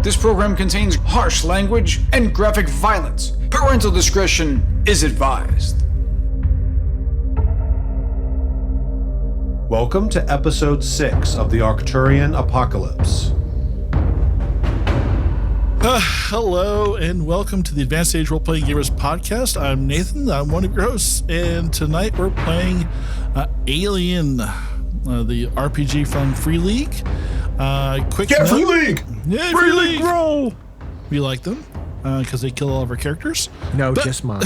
This program contains harsh language and graphic violence. Parental discretion is advised. Welcome to episode 6 of the Arcturian Apocalypse. Hello and welcome to the Advanced Age Role-Playing Gamers podcast. I'm Nathan, I'm one of your hosts, and tonight we're playing Alien, the RPG from Free League. Quick note. Free League! Yeah, Free League! Roll! We like them because they kill all of our characters. No, just mine.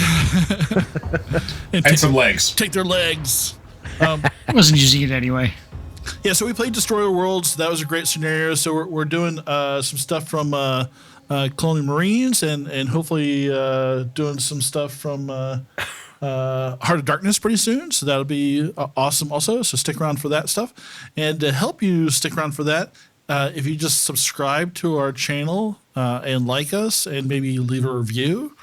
and some legs. Take their legs. I wasn't using it anyway. Yeah, so we played Destroyer Worlds. That was a great scenario. So we're doing some stuff from Colonial Marines and hopefully doing some stuff from Heart of Darkness pretty soon. So that'll be awesome also. So stick around for that stuff. And to help you stick around for that, if you just subscribe to our channel and like us and maybe leave a review,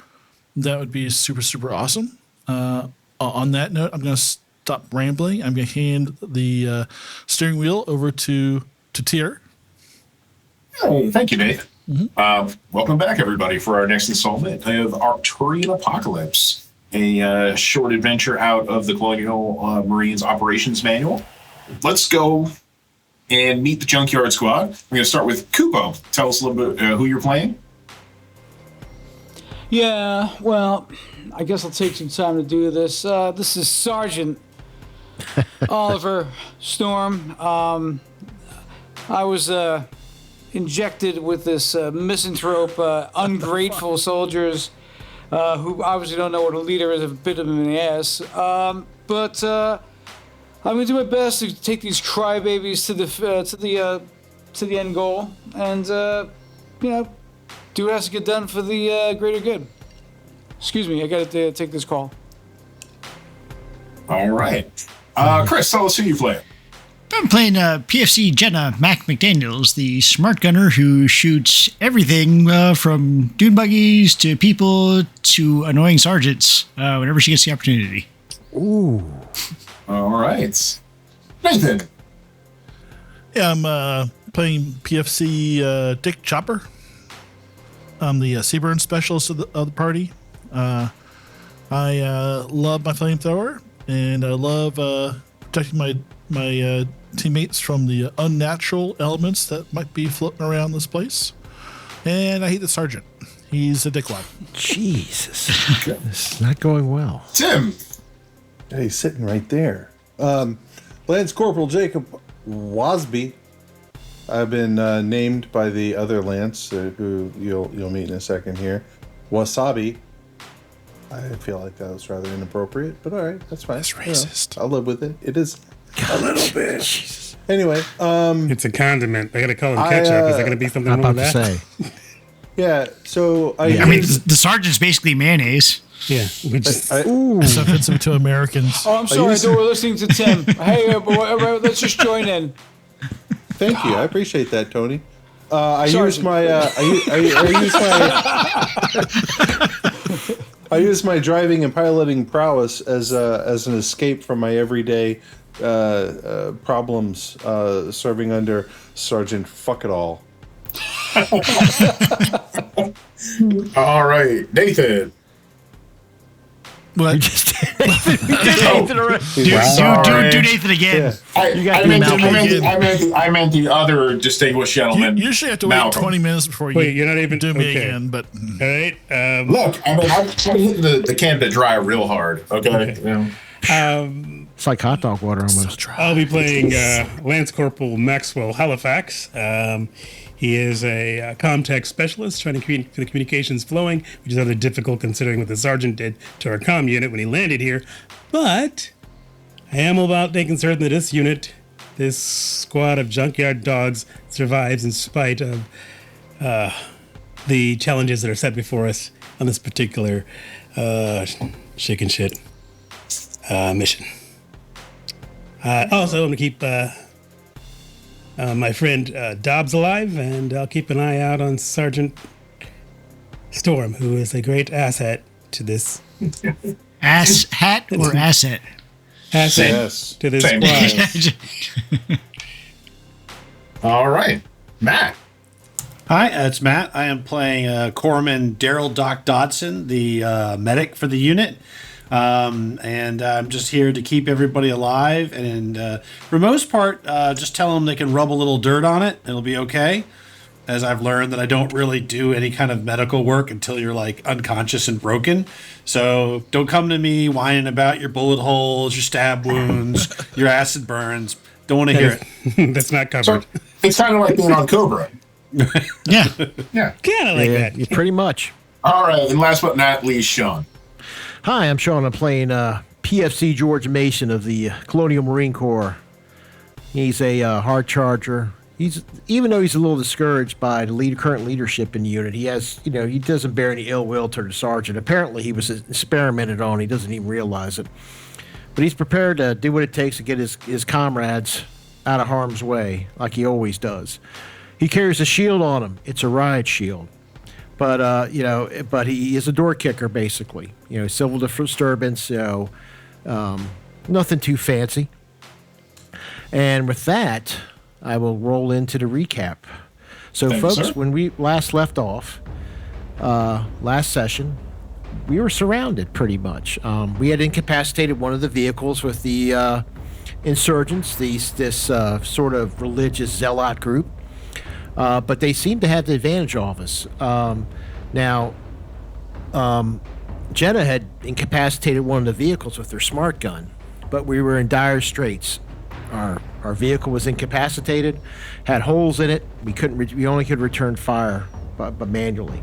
that would be super, super awesome. On that note, I'm going to stop rambling. I'm going to hand the steering wheel over to Tier. Hey, thank you, Nate. Mm-hmm. Welcome back, everybody, for our next installment of Arcturian Apocalypse, a short adventure out of the Colonial Marines Operations Manual. Let's go and meet the Junkyard Squad. I'm going to start with Kupo. Tell us a little bit who you're playing. Yeah, well, I guess I'll take some time to do this. This is Sergeant Oliver Storm. I was injected with this misanthrope, ungrateful soldiers who obviously don't know what a leader is, a bit of them in the ass. But I'm gonna do my best to take these crybabies to the end goal, and do what has to get done for the greater good. Excuse me, I gotta take this call. All right, Chris, tell us who you play. I'm playing PFC Jenna Mac McDaniels, the smart gunner who shoots everything from dune buggies to people to annoying sergeants whenever she gets the opportunity. Ooh. All right, Nathan. Yeah, I'm playing PFC Dick Chopper. I'm the Seaburn specialist of the party. I love my flamethrower, and I love protecting my teammates from the unnatural elements that might be floating around this place. And I hate the sergeant. He's a dickwad. Jesus. This is not going well. Tim. Yeah, he's sitting right there. Lance Corporal Jacob Wasby. I've been named by the other Lance, who you'll meet in a second here. Wasabi. I feel like that was rather inappropriate, but all right, that's fine. That's racist. I'll live with it. It is a little bit. Jesus. Anyway, it's a condiment. I gotta call him ketchup. Is that gonna be something I'm wrong about with to that? say. Yeah. So I mean, the sergeant's basically mayonnaise. Yeah, we just It's offensive to Americans. Oh, I'm sorry, I thought we were listening to Tim. Hey, let's just join in. Thank you. I appreciate that, Tony. I use my driving and piloting prowess as an escape from my everyday problems serving under Sergeant Fuck It All. All right, Nathan. What? You just did Nathan already. Do Nathan again. Yeah. I meant the other distinguished gentleman. You usually have to wait 20 minutes before you you're not even do me okay. again. But all right. Look, I'm hitting the Canada Dry real hard. Okay. Yeah. It's like hot dog water almost. I'll be playing Lance Corporal Maxwell Halifax. He is a comm-tech specialist trying to keep the communications flowing, which is rather difficult considering what the sergeant did to our comm unit when he landed here. But I am about making certain that this unit, this squad of junkyard dogs, survives in spite of the challenges that are set before us on this particular chicken shit mission. Also, I'm going to keep my friend Dobbs alive, and I'll keep an eye out on Sergeant Storm, who is a great asset to this. Ass hat or asset? Asset Yes. to this Same. squad. All right, Matt. Hi, it's Matt. I am playing Corpsman Daryl Doc Dodson, the medic for the unit. And I'm just here to keep everybody alive. And for the most part, just tell them they can rub a little dirt on it. It'll be okay. As I've learned that I don't really do any kind of medical work until you're like unconscious and broken. So don't come to me whining about your bullet holes, your stab wounds, your acid burns. Don't want to hear it. That's not covered. So it's kind of like being on Cobra. Yeah. Yeah. Kind of like that. Yeah, pretty much. All right. And last but not least, Sean. Hi, I'm Sean. I'm playing PFC George Mason of the Colonial Marine Corps. He's a hard charger. Even though he's a little discouraged by the current leadership in the unit, he doesn't bear any ill will to the sergeant. Apparently, he was experimented on. He doesn't even realize it. But he's prepared to do what it takes to get his comrades out of harm's way, like he always does. He carries a shield on him. It's a riot shield. But, but he is a door kicker, basically. Civil disturbance, nothing too fancy. And with that, I will roll into the recap. So, Thank you, folks, sir. when we last left off, last session, we were surrounded pretty much. We had incapacitated one of the vehicles with the insurgents, this sort of religious zealot group. But they seem to have the advantage of us. Now, Jenna had incapacitated one of the vehicles with her smart gun, but we were in dire straits. Our vehicle was incapacitated, had holes in it. We only could return fire, but manually.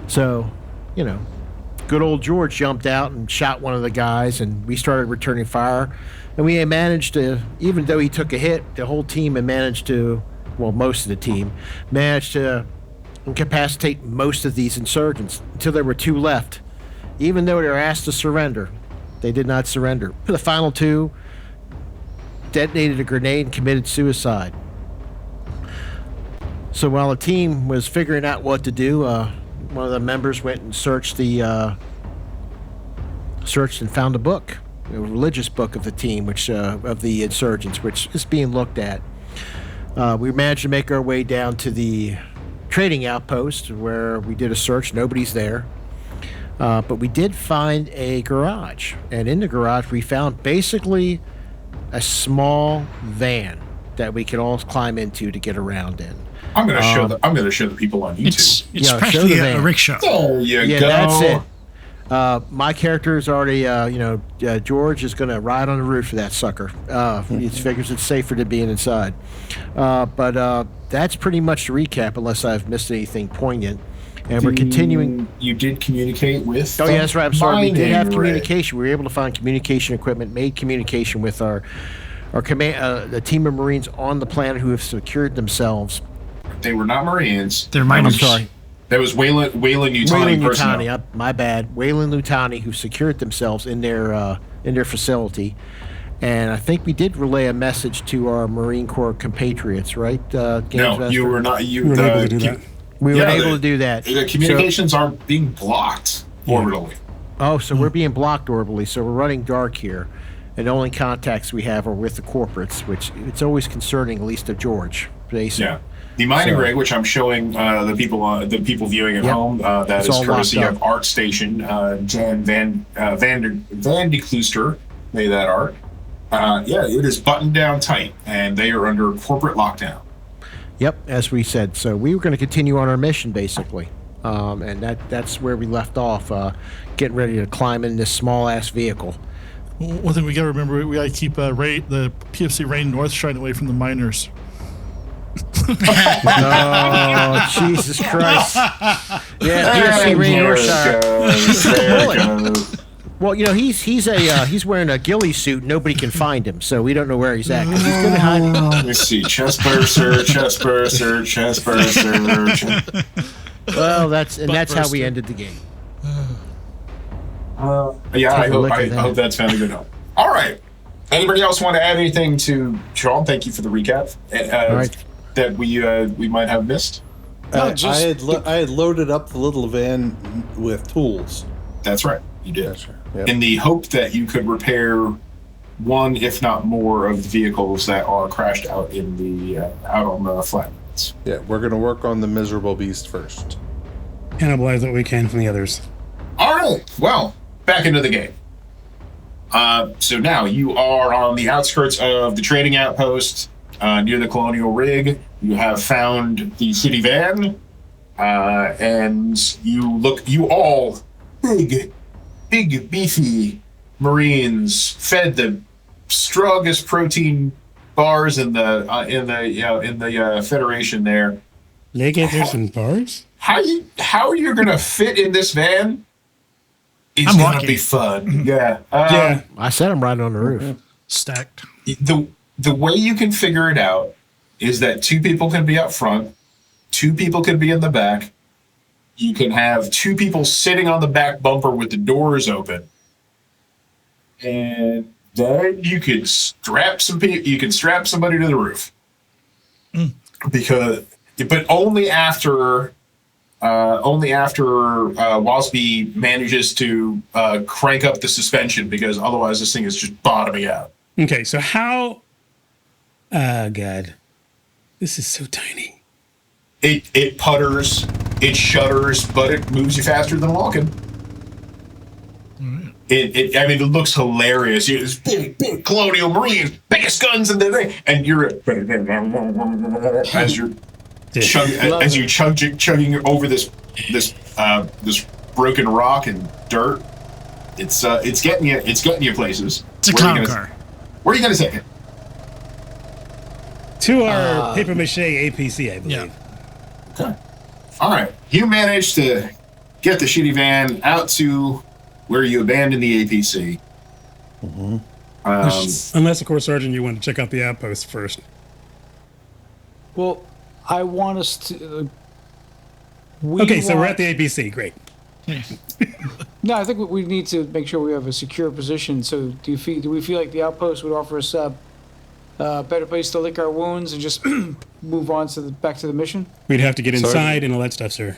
So, good old George jumped out and shot one of the guys, and we started returning fire. And we had managed to, even though he took a hit, the whole team had managed to. Well, most of the team managed to incapacitate most of these insurgents until there were 2 left. Even though they were asked to surrender, they did not surrender. The final 2 detonated a grenade and committed suicide. So while the team was figuring out what to do, one of the members went and searched and found a book, a religious book of the team, of the insurgents, which is being looked at. We managed to make our way down to the trading outpost where we did a search. Nobody's there. But we did find a garage. And in the garage, we found basically a small van that we could all climb into to get around in. I'm going to show the people on YouTube. It's Yeah, practically show the a van. rickshaw. There you Yeah, go. that's it. My character is already, George is going to ride on the roof of that sucker. He figures it's safer than being inside. But that's pretty much the recap, unless I've missed anything poignant. And we're continuing. You did communicate with. Oh, yeah, that's right. I'm sorry. We did have mining rig. communication. We were able to find communication equipment, made communication with our command, the team of Marines on the planet who have secured themselves. They were not Marines. They're miners. I'm sorry. That was Wayland Utani Wayland personnel. Utani, my bad. Wayland Utani, who secured themselves in their facility, and I think we did relay a message to our Marine Corps compatriots, right? No, Gamesmaster? you were not. We were able to do that. We were Yeah, able to do that. The communications aren't being blocked orbitally. So we're being blocked orbitally, so we're running dark here, and the only contacts we have are with the corporates, which it's always concerning, at least of George. Jason. Yeah. The mining rig, which I'm showing the people viewing at home, that It's is all courtesy locked of ArtStation, Jan Van de Klooster, made that art. It is buttoned down tight, and they are under corporate lockdown. Yep, as we said. So we were going to continue on our mission, basically. And that's where we left off, getting ready to climb in this small-ass vehicle. One thing we got to remember, we got to keep the PFC Rain North Shine away from the miners. Oh, Jesus Christ. Yeah, PFC Rain Northshire. Well, he's wearing a ghillie suit. Nobody can find him, so we don't know where he's at because he's going to hide. Let me see. Chest burster. Well, that's how we ended the game. I hope that's found a good home. All right. Anybody else want to add anything to Sean? Thank you for the recap. All right. That we might have missed. I had loaded up the little van with tools. That's right. You did. That's right. Yep. In the hope that you could repair one, if not more, of the vehicles that are crashed out in the out on the flat. shenanigans. Yeah, we're gonna work on the miserable beast first. Cannibalize what we can from the others. All right. Well, back into the game. So now you are on the outskirts of the trading outpost near the colonial rig. You have found the city van, and you all big, beefy Marines fed the strongest protein bars in the Federation there. Legators and bars? How are you gonna fit in this van? It's I'm gonna walking. be fun. Yeah. Yeah. I said I'm riding on the roof. Stacked. The way you can figure it out is that 2 people can be up front, 2 people can be in the back. You can have 2 people sitting on the back bumper with the doors open, and then you can strap somebody to the roof. But only after Wasby manages to crank up the suspension, because otherwise this thing is just bottoming out. Okay, so how... Oh, God. This is so tiny. It putters, it shudders, but it moves you faster than walking. It looks hilarious. It's big colonial Marines, biggest guns in the thing, and you're as you're chugging over this broken rock and dirt. It's getting you places. It's a clown car. Where are you gonna take it? To our paper mache APC, I believe. Yeah. Okay. All right. You managed to get the shitty van out to where you abandoned the APC. Unless, of course, Sergeant, you want to check out the outpost first. Well, I want us to. So we're at the APC. Great. No, I think we need to make sure we have a secure position. So, do we feel like the outpost would offer us a better place to lick our wounds and just move on to back to the mission? We'd have to get Sorry. inside and all that stuff, sir.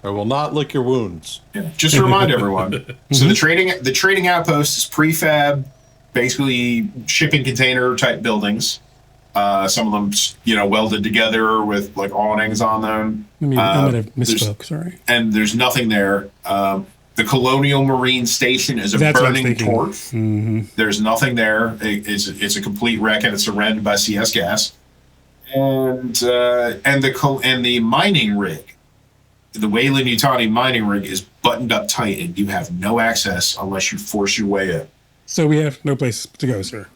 I will not lick your wounds. Yeah. Just to remind everyone. So the trading outpost is prefab, basically shipping container type buildings. Some of them, welded together with like awnings on them. I might have misspoke. Sorry. And there's nothing there. The Colonial Marine Station is a That's what I was burning thinking. port. Mm-hmm. There's nothing there. It's a complete wreck, and it's surrounded by CS gas. And the mining rig, the Weyland-Yutani mining rig, is buttoned up tight, and you have no access unless you force your way in. So we have no place to go, sir.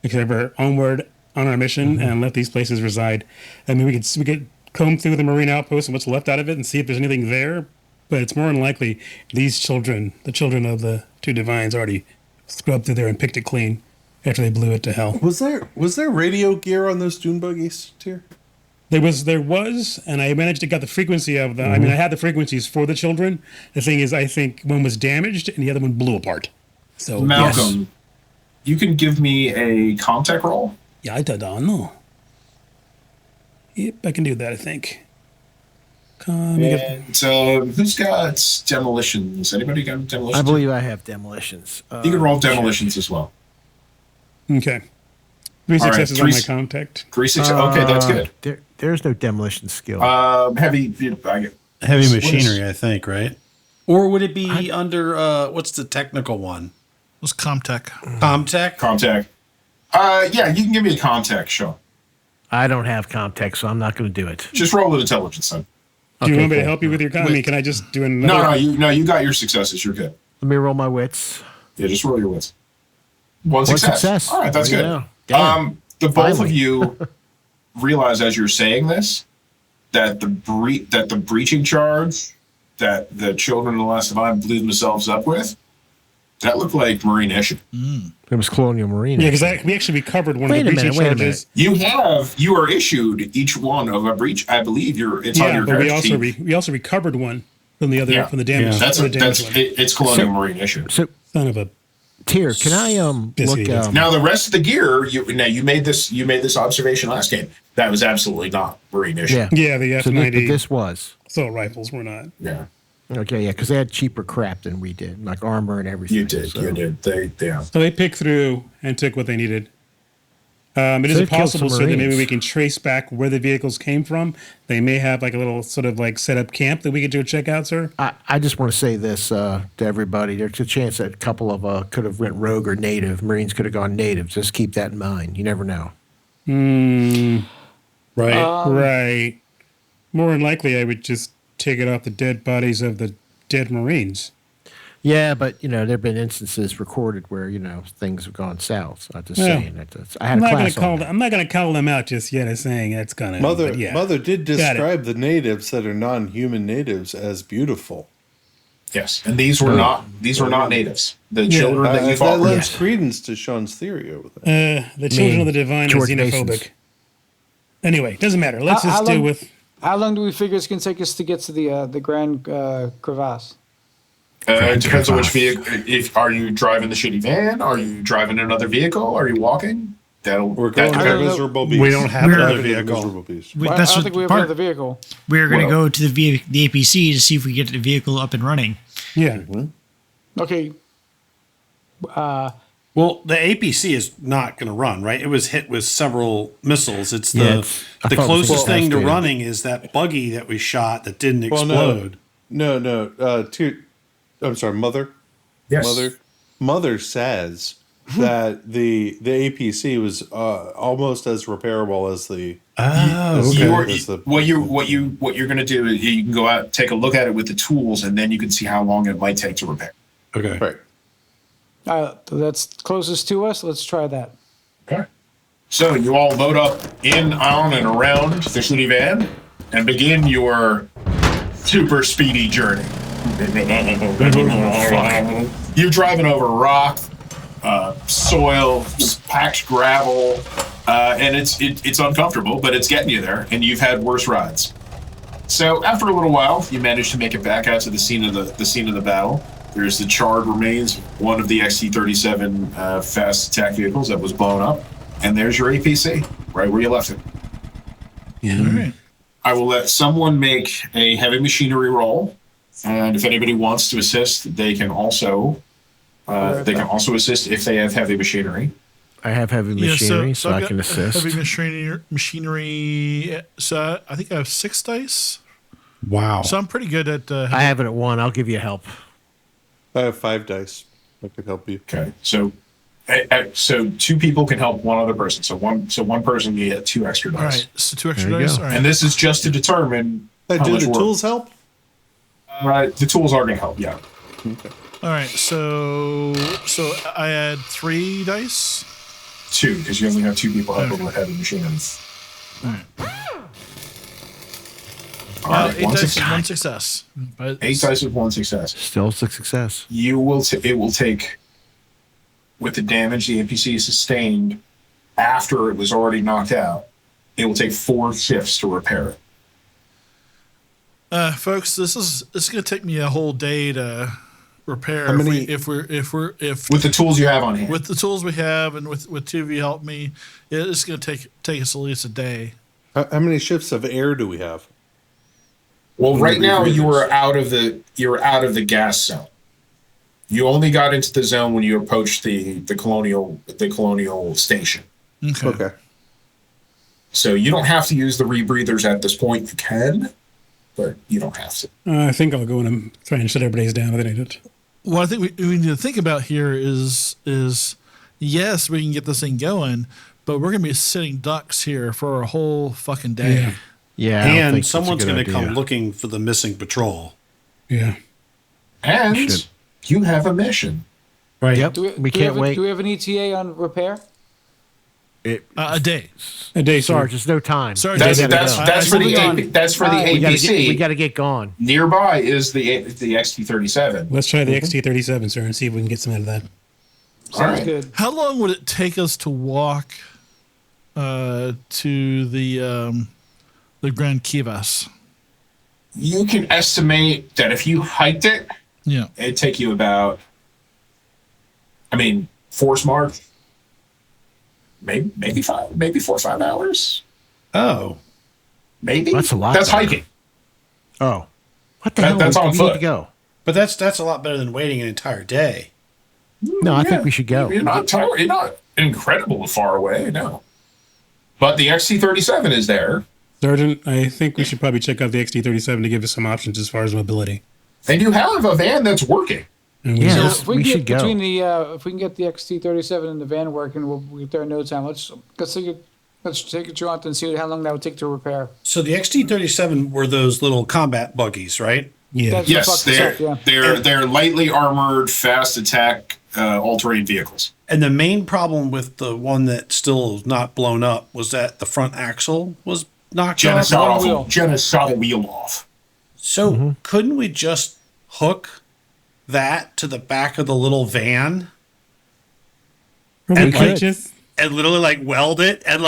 Except for onward on our mission and let these places reside. I mean, we could comb through the marine outpost and what's left out of it and see if there's anything there. But it's more than likely these children, the children of the 2 divines, already scrubbed through there and picked it clean after they blew it to hell. Was there radio gear on those dune buggies, Tyr? There was, and I managed to get the frequency of them. I mean, I had the frequencies for the children. The thing is, I think one was damaged and the other one blew apart. So Malcolm, you can give me a contact roll? Yeah, I don't know. Yep, I can do that, I think. And who's got demolitions? Anybody got demolitions? I believe I have demolitions. You can roll demolitions as well. Okay. 3 All right, successes on my contact. 3 6. Okay, that's good. There's no demolition skill. Heavy machinery, I think, right? Or would it be under what's the technical one? What's Comtech? Comtech? Comtech. Yeah, you can give me a contact, Sean. I don't have Comtech, so I'm not going to do it. Just roll an intelligence then. Do you want me to help you with your economy? Can I just do another? No, you got your successes. You're good. Let me roll my wits. Yeah, just roll your wits. One success. All right, that's good. Yeah. Damn. The both Finally. of you realize as you're saying this that the breaching charge that the children of the last divine blew themselves up with, that looked like Marine issue. It was Colonial Marine. Yeah, because we actually recovered one of the breaching charges. You are issued each one of a breach. I believe it's on your but we character also sheet. we also recovered one from the other from the damage. It's Colonial Marine issue. So, son of a Tyr, can I look? Now the rest of the gear, you made this observation last game. That was absolutely not Marine issue. Yeah, the F90. This was assault rifles were not. Yeah. Okay, yeah, because they had cheaper crap than we did, like armor and everything. You did. So. You did. So they picked through and took what they needed. It is They've killed possible some so that maybe Marines. we can trace back where the vehicles came from. They may have like a little sort of like set up camp that we could go check out, sir. I just want to say this to everybody. There's a chance that a couple of could have went rogue or native. Marines could have gone native. Just keep that in mind. You never know. Right. Right. More than likely, I would just take it off the dead bodies of the dead Marines. Yeah, but there have been instances recorded where things have gone south. I'm just Yeah. saying that. I had a class on that. I'm not going to call them out just yet as saying that's gonna. Mother, but yeah. Mother did Got it. describe the natives that are non-human natives as beautiful. Yes, and these were not natives. The children that you That fought lends with. credence to Sean's theory over there. The children of the divine are George xenophobic. Masons. Anyway, doesn't matter. Let's just deal with. How long do we figure it's going to take us to get to the Grand Crevasse? It depends on which vehicle. Are you driving the shitty van? Are you driving another vehicle? Are you walking? We're going that to don't know. Miserable Beast. We don't have We're another driving to vehicle. Miserable Beast. I That's don't what think we have part. another vehicle. We're going to Well- go to the APC to see if we get the vehicle up and running. Yeah. Okay. Well, the APC is not going to run, right? It was hit with several missiles. It's Yeah, the I the thought it was closest thing to infestation. running is that buggy that we shot that didn't Well, explode. no. I'm sorry, Mother. Yes. Mother says that the APC was almost as repairable as the. What you're going to do is you can go out, take a look at it with the tools, and then you can see how long it might take to repair. Okay. Right. That's closest to us. Let's try that. Okay. So you all load up in, on, and around the shitty van and begin your super speedy journey. You're driving over rock, soil, packed gravel, and it's uncomfortable, but it's getting you there, and you've had worse rides. So after a little while, you manage to make it back out to the scene of the battle. There's the charred remains of one of the XT-37 fast attack vehicles that was blown up, and there's your APC right where you left it. All right. I will let someone make a heavy machinery roll, and if anybody wants to assist, they can also assist if they have heavy machinery. I have heavy machinery, so I I've can got assist. Heavy machinery. So I think I have 6 dice. Wow. So I'm pretty good at. I have it at 1. I'll give you help. I have 5 dice. I could help you. Okay, so 2 people can help one other person. So one person can get 2 extra all dice. right. So 2 extra There you dice. go. All right. And this is just to determine Hey, how do much the work. tools help? Right, the tools are going to help. Yeah. All right. So I had 3 dice. 2, because you only have 2 people helping with heavy machinery. All right, 8 one dice success. and 1 success. But 8 dice with 1 success. Still a success. It will take, with the damage the NPC sustained after it was already knocked out, it will take 4 shifts to repair it. Folks, this is going to take me a whole day to repair. How many- If With the tools you have on hand. with the tools we have and with 2 of you help me, it's going to take us at least a day. How many shifts of air do we have? Well, right now rebreathers. you're out of the gas zone. You only got into the zone when you approached the colonial station. Okay. So you don't have to use the rebreathers at this point. You can, but you don't have to. I think I'll go in and try and shut everybody's down. I think I did. What I think we need to think about here is yes, we can get this thing going, but we're going to be sitting ducks here for a whole fucking day. Yeah. Yeah, I don't think And that's a someone's good going to come idea. looking for the missing patrol. Yeah. And Should. you have a mission. Right. Yep, we can't wait. Do we have an ETA on repair? A day. A day, Sarge, sir. there's no time. Sorry, That's David. for the Moving on. that's for the we APC. got to get going. Nearby is the XT-37. Let's try the XT-37, sir, and see if we can get some out of that. All Sounds right. good. How long would it take us to walk to the Grand Kivas? You can estimate that if you hiked it, Yeah. it'd take you about, force march, maybe 4 or 5 hours. Oh. Maybe. That's a lot That's better. hiking. Oh, what the That- hell? that's we on need foot. to go. But that's a lot better than waiting an entire day. No, I think we should go. You're not incredibly far away. No. But the XT-37 is there. Sergeant, I think we should probably check out the XT-37 to give us some options as far as mobility. And you have a van that's working. And Yeah, If we, we can should get go. between the if we can get the XT-37 and the van working, we'll get there in no time. Let's take a jaunt and see how long that would take to repair. So the XT-37 were those little combat buggies, right? Yeah. That's what Yes, fucked us up, they're lightly armored, fast attack, all-terrain vehicles. And the main problem with the one that still is not blown up was that the front axle was knocked off. Jenna shot a wheel off. So couldn't we just hook that to the back of the little van Probably And could like- just and literally like weld it and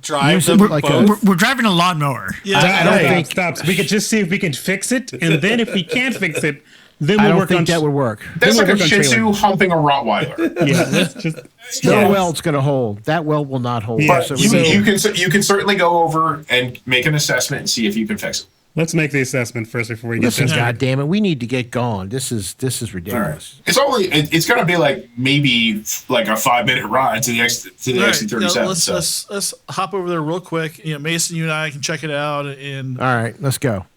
drive Use them it like both? We're driving a lawnmower. I don't Right. think stops. We could just see if we can fix it, and then if we can't fix it, then I we'll don't work on. think that would work. That's we'll like a work on Shih trailer. Tzu humping a Rottweiler. Yeah, let's just. No Yeah. weld's going to hold. That weld will not hold. Yeah, So But we- you can certainly go over and make an assessment and see if you can fix it. Let's make the assessment first before we get listen, there. God damn it, we need to get going. This is ridiculous. It's going to be like maybe like a 5-minute ride to the All right, XT-37. let's hop over there real quick. Mason, you and I can check it out and All right, let's go.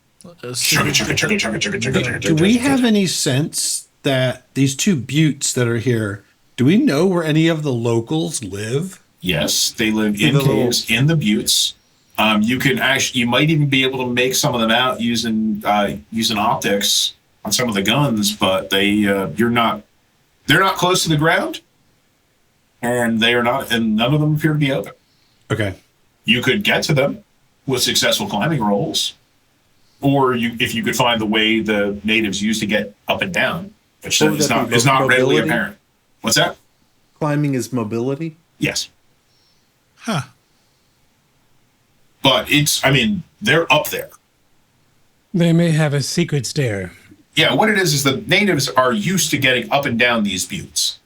see Do we have any sense that these two buttes that are here, do we know where any of the locals live? Yes, they live in the little- caves in the buttes. You might even be able to make some of them out using optics on some of the guns, but they're not close to the ground, and and none of them appear to be open. Okay. You could get to them with successful climbing rolls, or if you could find the way the natives used to get up and down, which What would is that be, not readily mobility? apparent. What's that? Climbing is mobility. Yes. Huh. But they're up there. They may have a secret stair. Yeah, what it is the natives are used to getting up and down these buttes,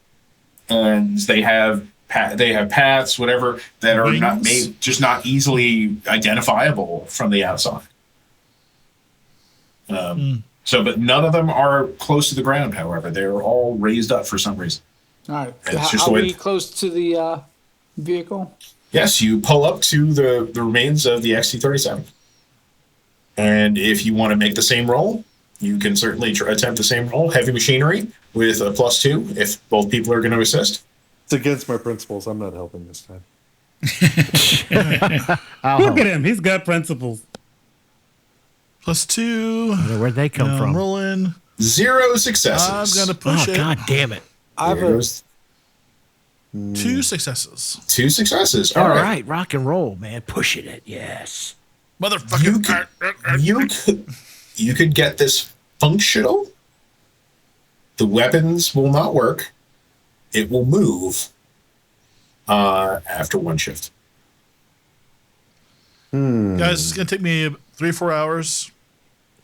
and they have paths, whatever, that are not made, just not easily identifiable from the outside. But none of them are close to the ground. However, they're all raised up for some reason. All right. It's just Are the way we close to the vehicle? Yes, you pull up to the remains of the XT-37. And if you want to make the same roll, you can certainly attempt the same roll. Heavy machinery with a +2 if both people are going to assist. It's against my principles. I'm not helping this time. Look at him. He's got principles. +2. Where'd they come I'm from? rolling. 0 successes. I'm gonna push Oh, it. God damn it. I have There a, goes 2 successes. 2 successes. All right, rock and roll, man. Pushing it, yes. Motherfucker. You could get this functional. The weapons will not work. It will move after 1 shift. Guys, it's gonna take me 3 or 4 hours.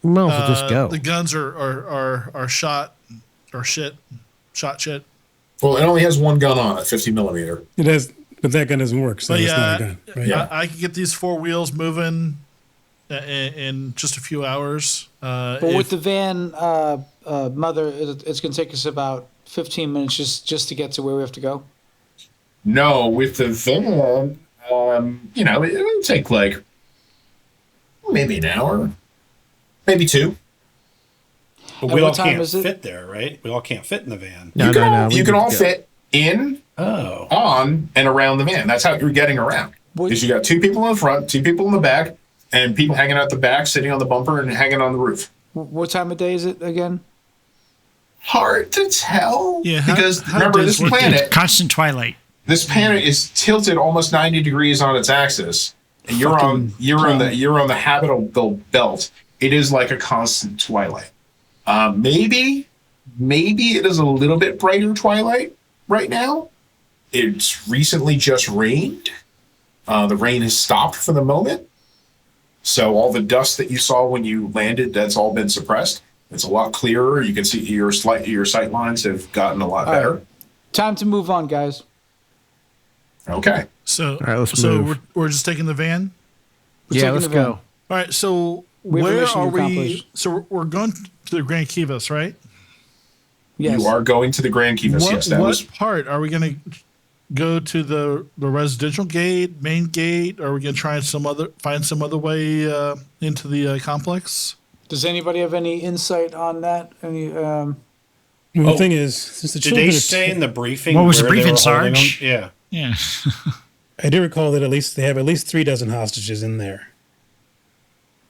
We might as well just go. The guns are shot shit. Well, it only has 1 gun on it, 50 millimeter. It has, but that gun doesn't work, so But it's yeah, not a gun. Right? Yeah. I can get these 4 wheels moving in just a few hours. but with the van, mother, it's going to take us about 15 minutes just to get to where we have to go. No, with the van, it would take like maybe an hour, maybe 2. But And we what all time can't is it? fit there, right? We all can't fit in the van. No, You can we need all to go. fit in, on, and around the van. That's how you're getting around. What- Because you got 2 people in the front, 2 people in the back, and people hanging out the back, sitting on the bumper, and hanging on the roof. What time of day is it again? Hard to tell. Yeah, because how remember, does this work? planet, Constant twilight. is tilted almost 90 degrees on its axis. And you're on the habitable belt. It is like a constant twilight. Maybe it is a little bit brighter twilight right now. It's recently just rained. The rain has stopped for the moment. So all the dust that you saw when you landed, that's all been suppressed. It's a lot clearer. You can see your sight lines have gotten a lot better. right. Time to move on, guys. Okay. So, right, let's move. We're just taking the van. We're Yeah, taking let's the van. go. All right. So We have a where mission are to we? accomplish. So we're going to the Grand Kivas, right? Yes. You are going to the Grand Kivas. Yes, that what was. part are we going to go to the residential gate, main gate, or are we gonna try find some other way into the complex? Does anybody have any insight on that? Any? Well, the thing is, since the Did children they are say in the briefing? What was the where they briefing, were holding Sarge? them? Yeah. Yeah. I do recall that they have at least 3 dozen hostages in there,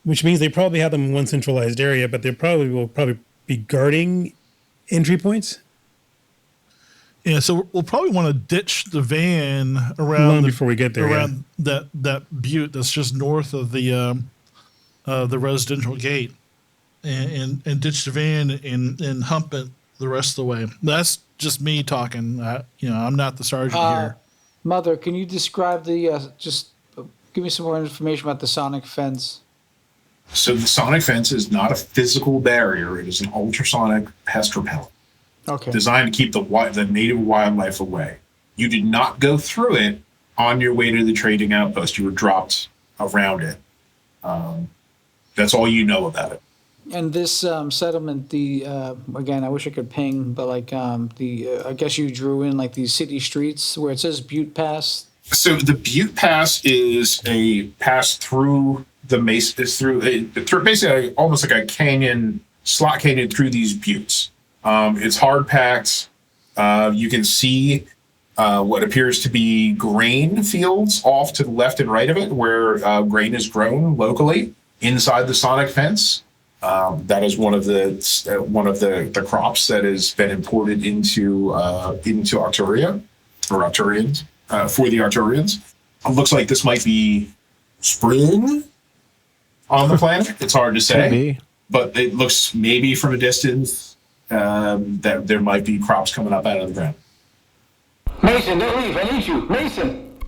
which means they probably have them in one centralized area, but they will probably be guarding entry points. Yeah, so we'll probably want to ditch the van Long before we get there, around that butte that's just north of the residential gate, and ditch the van and hump it the rest of the way. That's just me talking. I'm not the sergeant here. Mother, can you describe just give me some more information about the sonic fence? So the sonic fence is not a physical barrier. It is an ultrasonic pest repellent. Okay. Designed to keep the native wildlife away. You did not go through it on your way to the trading outpost. You were dropped around it. That's all you know about it. And this settlement, again, I wish I could ping, but I guess you drew in like these city streets where it says Butte Pass. So the Butte Pass is a pass through the mesa. It's through basically almost like a canyon, slot canyon through these buttes. It's hard packed. You can see what appears to be grain fields off to the left and right of it, where grain is grown locally inside the sonic fence. That is one of the crops that has been imported into Arcturia or Arcturians for the Arcturians. It looks like this might be spring on the planet. It's hard to say, but it looks maybe from a distance. That there might be crops coming up out of the ground. Mason, don't leave. I need you. Mason.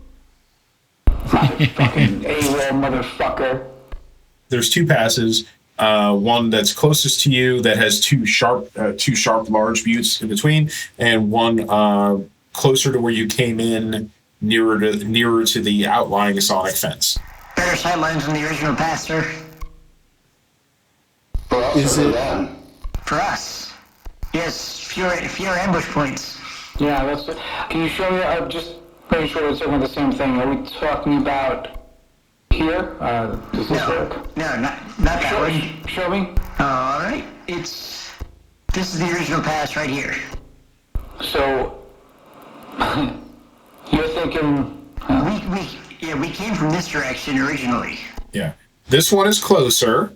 Fucking AWOL motherfucker. There's 2 passes. One that's closest to you that has two sharp large buttes in between, and one closer to where you came in, nearer to the outlying sonic fence. Better sightlines than the original pass, sir. Is it? For us. Yes, fewer ambush points. Yeah, that's. Can you show me? I'm just pretty sure we're talking about the same thing. Are we talking about here? Does this work? No, not that one. Show me. All right, this is the original pass right here. So you're thinking? We came from this direction originally. Yeah, this one is closer.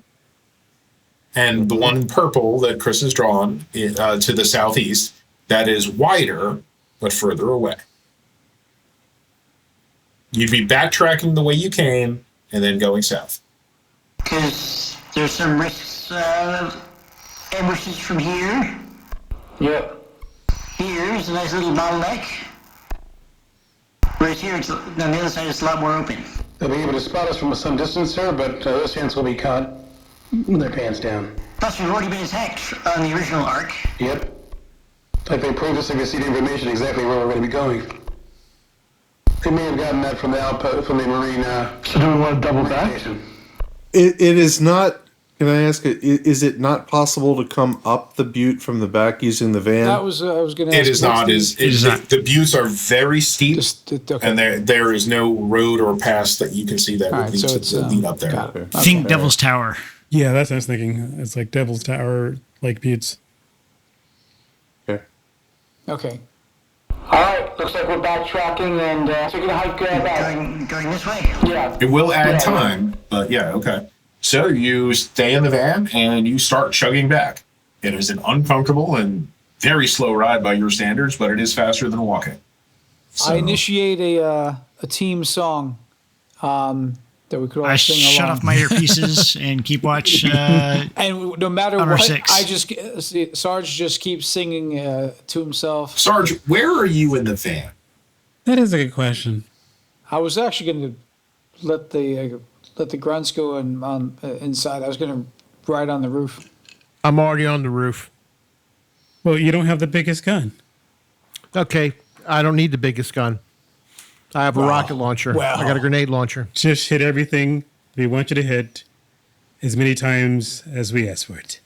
And the one in purple that Chris has drawn to the southeast, that is wider, but further away. You'd be backtracking the way you came and then going south. Because there's some risks of ambushes from here. Yep. Here's a nice little bottleneck. Whereas here, on the other side, it's a lot more open. They'll be able to spot us from some distance, sir, but those hands will be caught with their pants down. Plus, we've already been attacked on the original arc. Yep. Like they proved us they could see the information exactly where we're going to be going. They may have gotten that from the outpost, from the marine. So do we want to double back? Station. It is not. Can I ask? Is it not possible to come up the butte from the back using the van? That was. I was going to ask. It is not. The buttes are very steep, okay. and there is no road or pass that you can see that would lead to lead up there. Got it. Think Devil's Tower. Yeah, that's what I was thinking. It's like Devil's Tower, like buttes. Okay. All right, looks like we're backtracking and taking a hike back. Going this way? Yeah. It will add time, but yeah, okay. So you stay in the van and you start chugging back. It is an uncomfortable and very slow ride by your standards, but it is faster than walking. So, I initiate a team song that we could all I sing shut along. off my earpieces and keep watch. And no matter Honor what, 6. Sarge just keeps singing to himself. Sarge, where are you in the van? That is a good question. I was actually going to let the grunts go on inside. I was going to ride on the roof. I'm already on the roof. Well, you don't have the biggest gun. Okay, I don't need the biggest gun. I have a rocket launcher. I got a grenade launcher. Just hit everything we want you to hit as many times as we ask for it.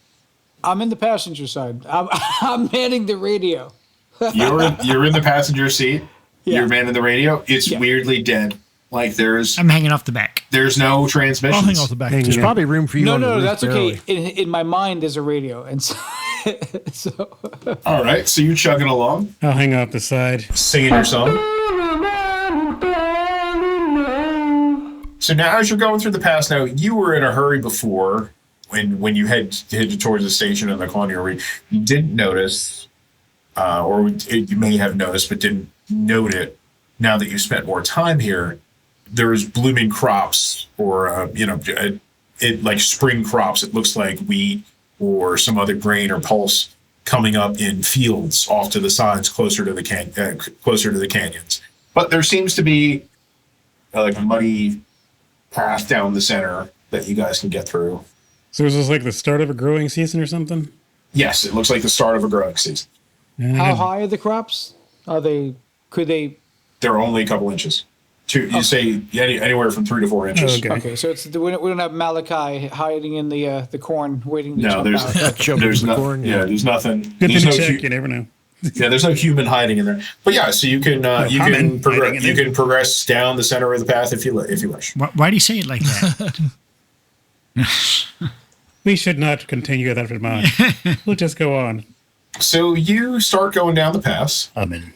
I'm in the passenger side. I'm manning the radio. You're in the passenger seat. You're manning the radio. It's weirdly dead. Like I'm hanging off the back. There's no transmission. I'll hang off the back. There's probably room for you. No, that's okay. In my mind, there's a radio, and so. All right, so you're chugging along. I'll hang off the side, singing your song. So now, as you're going through the pass, now you were in a hurry before when you headed towards the station in the Colonial Reef. You didn't notice, or you may have noticed, but didn't note it. Now that you spent more time here, there's blooming crops, or like spring crops. It looks like wheat or some other grain or pulse coming up in fields off to the sides, closer to the canyons. But there seems to be like a muddy path down the center that you guys can get through. So is this like the start of a growing season or something? Yes, it looks like the start of a growing season. How high are the crops? They're only a couple inches. You say anywhere from 3 to 4 inches. Okay, so we don't have Malachi hiding in the corn waiting to jump there's out. there's nothing. There's nothing. Good There's thing no to check. You never know. Yeah, there's no human hiding in there. But yeah, so you can progress down the center of the path if you wish. Why do you say it like that? We should not continue that remark. We'll just go on. So you start going down the pass. Amen.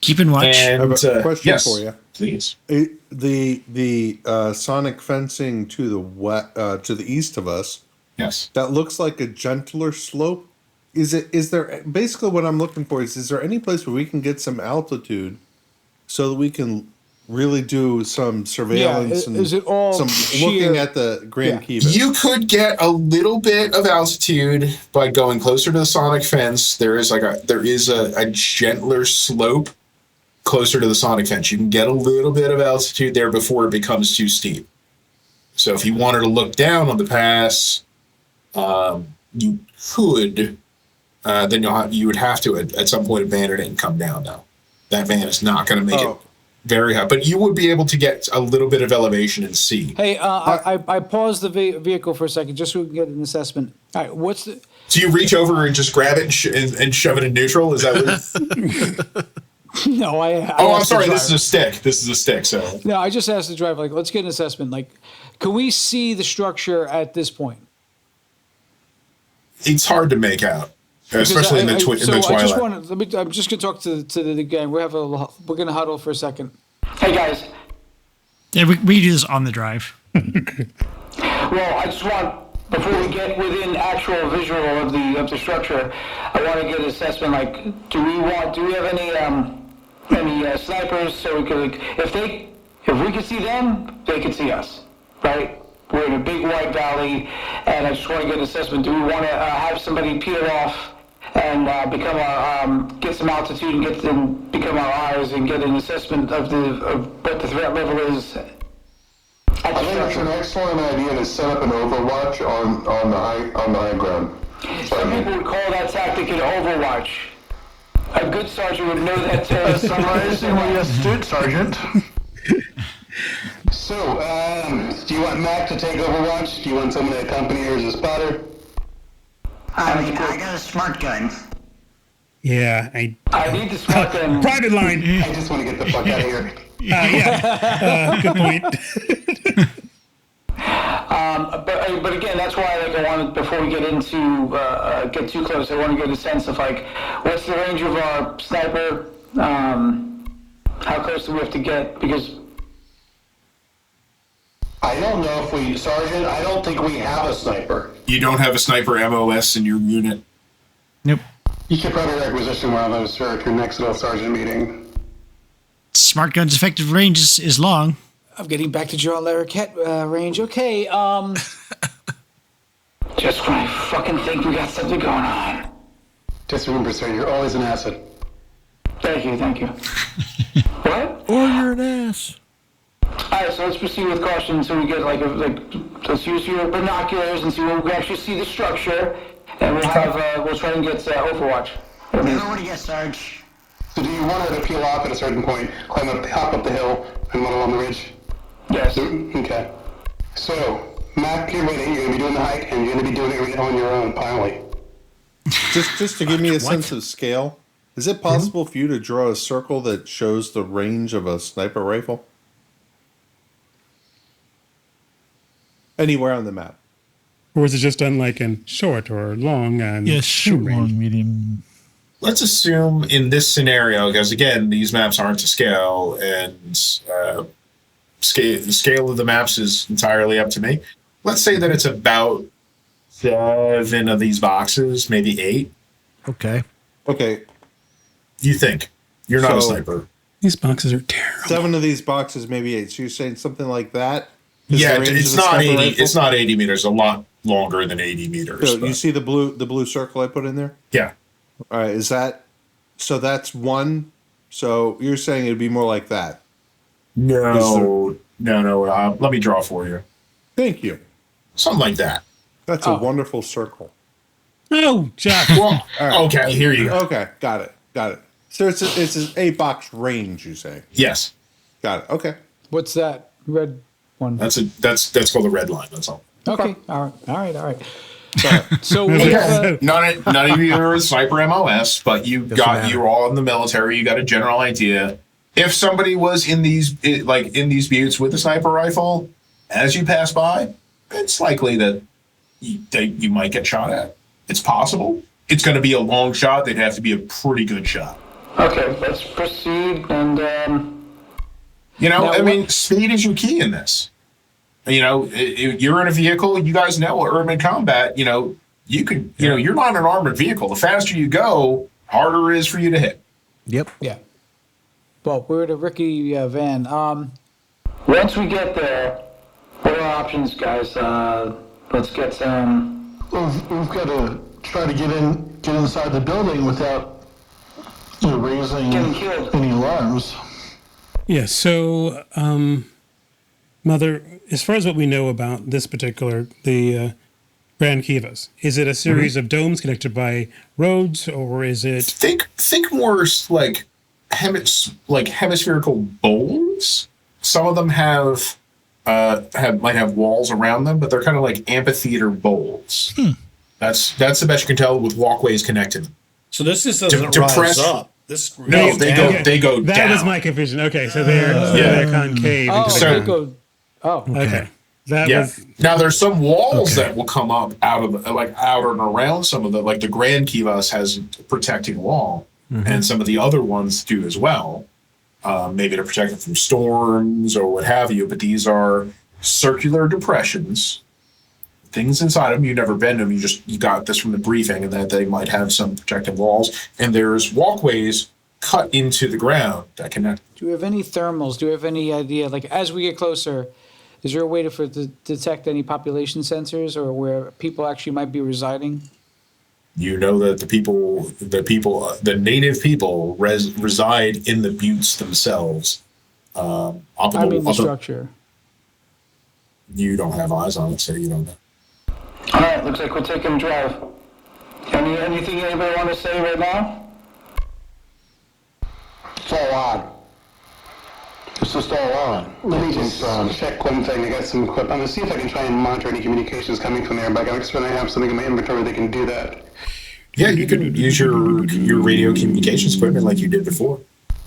Keep in watch. I And, have a question for you. Please. The sonic fencing to the east of us. Yes. That looks like a gentler slope. Is there basically what I'm looking for is there any place where we can get some altitude so that we can really do some surveillance and is it all some looking at the Grand Keybus? You could get a little bit of altitude by going closer to the sonic fence. There is a gentler slope closer to the sonic fence. You can get a little bit of altitude there before it becomes too steep. So if you wanted to look down on the pass, you could. Then you would have to at some point abandon it and come down. Though that van is not going to make it very high, but you would be able to get a little bit of elevation and see. Hey, I paused the vehicle for a second just so we can get an assessment. All right, So you reach over and just grab it and shove it in neutral? Is that what? No, I'm sorry. This is a stick. So no, I just asked the driver. Let's get an assessment. Can we see the structure at this point? It's hard to make out. Especially in the twilight. I'm just going to talk to the gang. We're going to huddle for a second. Hey, guys. Yeah, we do this on the drive. Well, I just want, before we get within actual visual of the structure, I want to get an assessment. Do we have any snipers so we could, if we could see them, they could see us, right? We're in a big white valley, and I just want to get an assessment. Do we want to have somebody peel off and get some altitude and become our eyes and get an assessment of what the threat level is? I think it's an excellent idea to set up an overwatch on the high ground. Some people would call that tactic an overwatch. A good sergeant would know that. Surprisingly astute, Sergeant. So, do you want Mac to take overwatch? Do you want someone to accompany her as a spotter? I got a smart gun. Yeah, I need the smart gun. Private line. I just want to get the fuck out of here. Good point. But again, that's why I wanted, before we get into get too close, I want to get a sense of what's the range of our sniper? How close do we have to get? Because I don't know if Sergeant, I don't think we have a sniper. You don't have a sniper MOS in your unit? Nope. You should probably requisition one of those at your next little sergeant meeting. Smart gun's effective range is long. I'm getting back to John Larroquette range. Okay, just when I fucking think we got something going on. Just remember, sir, you're always an asset. Thank you. What? Or you're an ass. Alright, so let's proceed with caution so we get let's use your binoculars and see where we can actually see the structure, and we'll try and get Overwatch. Yes, Sarge. So do you want her to peel off at a certain point, hop up the hill, and run along the ridge? Yes. Okay. So, Mac, you're going to be doing the hike, and you're going to be doing it on your own, pilotly. Just to give me a sense of scale, Is it possible for you to draw a circle that shows the range of a sniper rifle? Anywhere on the map. Or is it just done like in short or long and Yes, short, long, medium. Let's assume in this scenario, because again, these maps aren't to scale, and the scale of the maps is entirely up to me. Let's say that it's about 7 of these boxes, maybe 8. Okay. Okay. You think? You're not a sniper. These boxes are terrible. 7 of these boxes, maybe 8. So you're saying something like that? Yeah, it's not 80. Rifle? It's not 80 meters. A lot longer than 80 meters. So you see the blue circle I put in there? Yeah. All right. Is that so? That's 1. So you're saying it'd be more like that? No. Let me draw for you. Thank you. Something like that. That's a wonderful circle. Oh, Jack. Well, okay. Here you go. Okay, got it. So it's an 8-box range. You say? Yes. Got it. Okay. What's that red one? That's called the red line. That's all. Okay. All right. So none of you are a sniper MOS, but you're all in the military. You got a general idea. If somebody was in these buttes with a sniper rifle, as you pass by, it's likely that you might get shot at. It's possible. It's going to be a long shot. They'd have to be a pretty good shot. Okay, let's proceed. And speed is your key in this. You're in a vehicle. You guys know urban combat. You're not an armored vehicle. The faster you go, harder it is for you to hit. Yep. Yeah. Well, we're at a Ricky van. Once we get there, what are our options, guys? Let's get some. We've got to try to get inside the building without raising any alarms. Yeah, so, Mother, as far as what we know about this particular, the Grand Kivas, is it a series of domes connected by roads, or is it... Think more like hemispherical bowls. Some of them might have walls around them, but they're kind of like amphitheater bowls. That's the best you can tell with walkways connected. So this just doesn't rise up. They go down. That was my confusion. Okay, so they're concave. Okay. Was now there's some walls that will come up out and around some of the Grand Kivas has a protecting wall, and some of the other ones do as well. Maybe to protect them from storms or what have you, but these are circular depressions. Things inside them, you've never been to them, you got this from the briefing, and that they might have some protective walls, and there's walkways cut into the ground that connect. Do we have any thermals? Do we have any idea, as we get closer, is there a way to detect any population sensors or where people actually might be residing? You know that the native people reside in the buttes themselves. The structure. You don't have eyes on it, so you don't know. All right, looks like we're taking a drive. Anything anybody want to say right now? It's all on. It's just all on. Let me just check one thing. I got some equipment. I'm going to see if I can try and monitor any communications coming from there, but I guess when I have something in my inventory that can do that. Yeah, you can use your radio communications equipment like you did before.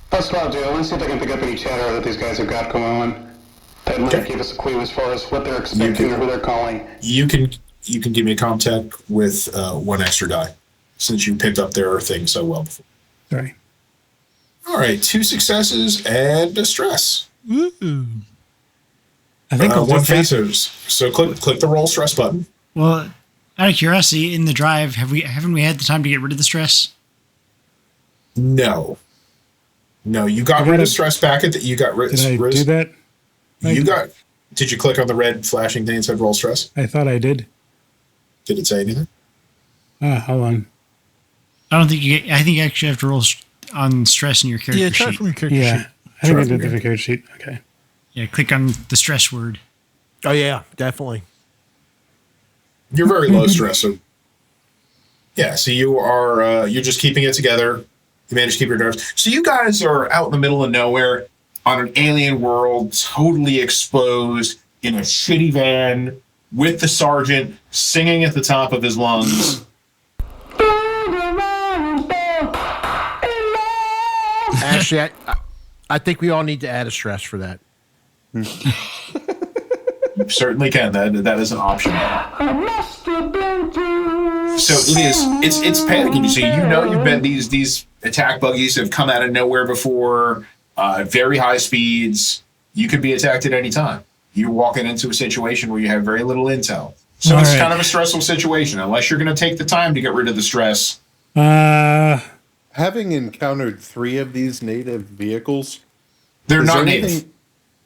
That's what I'll do. I want to see if I can pick up any chatter that these guys have got going on. That might give us a clue as far as what they're expecting or who they're calling. You can give me a contact with 1 extra die, since you picked up their thing so well before. Sorry. All right, 2 successes and a stress. Woo! I think 1 phasers. So click the roll stress button. Well, out of curiosity, in the drive, haven't we had the time to get rid of the stress? No, you got rid of stress back at the. You got rid. Did I do that? Did you click on the red flashing thing that said roll stress? I thought I did. Did it say anything? Hold on. I don't think I think you actually have to roll on stress in your character sheet. Try from your character sheet. I think I did the character sheet. Okay. Yeah, click on the stress word. Oh yeah, definitely. You're very low stress, so yeah. So you are you're just keeping it together. You manage to keep your nerves. So you guys are out in the middle of nowhere on an alien world, totally exposed in a shitty van with the sergeant singing at the top of his lungs. Actually, I think we all need to add a stress for that. You certainly can. That is an option. I must have been through. So it's panicking. You see, you've been these attack buggies have come out of nowhere before, very high speeds. You could be attacked at any time. You're walking into a situation where you have very little intel. So it's kind of a stressful situation, unless you're going to take the time to get rid of the stress. Having encountered 3 of these native vehicles, they're not native.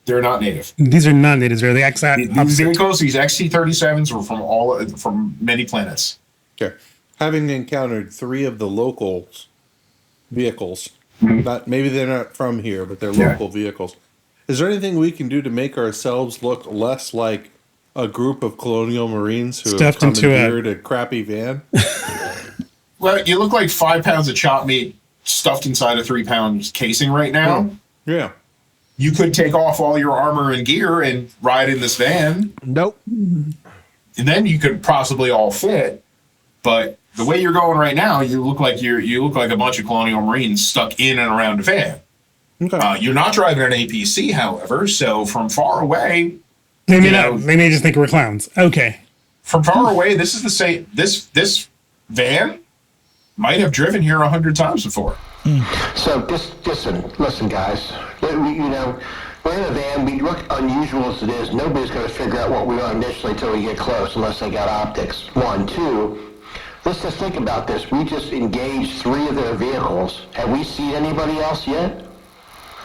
They're not native. These are not natives. They're the These vehicles, these XT-37s, are from many planets. Okay. Having encountered 3 of the locals vehicles, maybe they're not from here, but they're local vehicles. Is there anything we can do to make ourselves look less like a group of colonial marines who have commandeered a crappy van? Well, you look like 5 pounds of chopped meat stuffed inside a 3-pound casing right now. Yeah. You could take off all your armor and gear and ride in this van. Nope. And then you could possibly all fit. But the way you're going right now, you look like a bunch of colonial marines stuck in and around a van. Okay. You're not driving an APC, however, so from far away, they may just think we're clowns. Okay. From far away, this is the same. This van might have driven here 100 times before. So listen, guys. We're in a van. We look unusual as it is. Nobody's going to figure out what we are initially until we get close, unless they got optics. 1, 2. Let's just think about this. We just engaged 3 of their vehicles. Have we seen anybody else yet?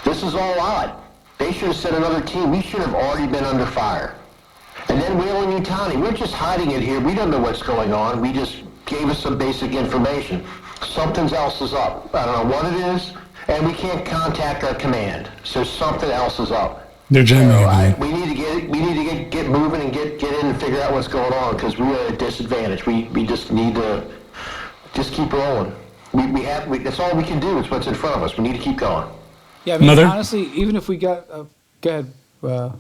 This is all odd. They should have sent another team. We should have already been under fire. And then Whalen-Yutani, we're just hiding it here. We don't know what's going on. We just gave us some basic information. Something else is up. I don't know what it is, and we can't contact our command. So something else is up. They're genuine. We need to get moving and get in and figure out what's going on, because we are at a disadvantage. We just need to just keep rolling. That's all we can do. It's what's in front of us. We need to keep going. Yeah, I mean, honestly, even if we got... go ahead.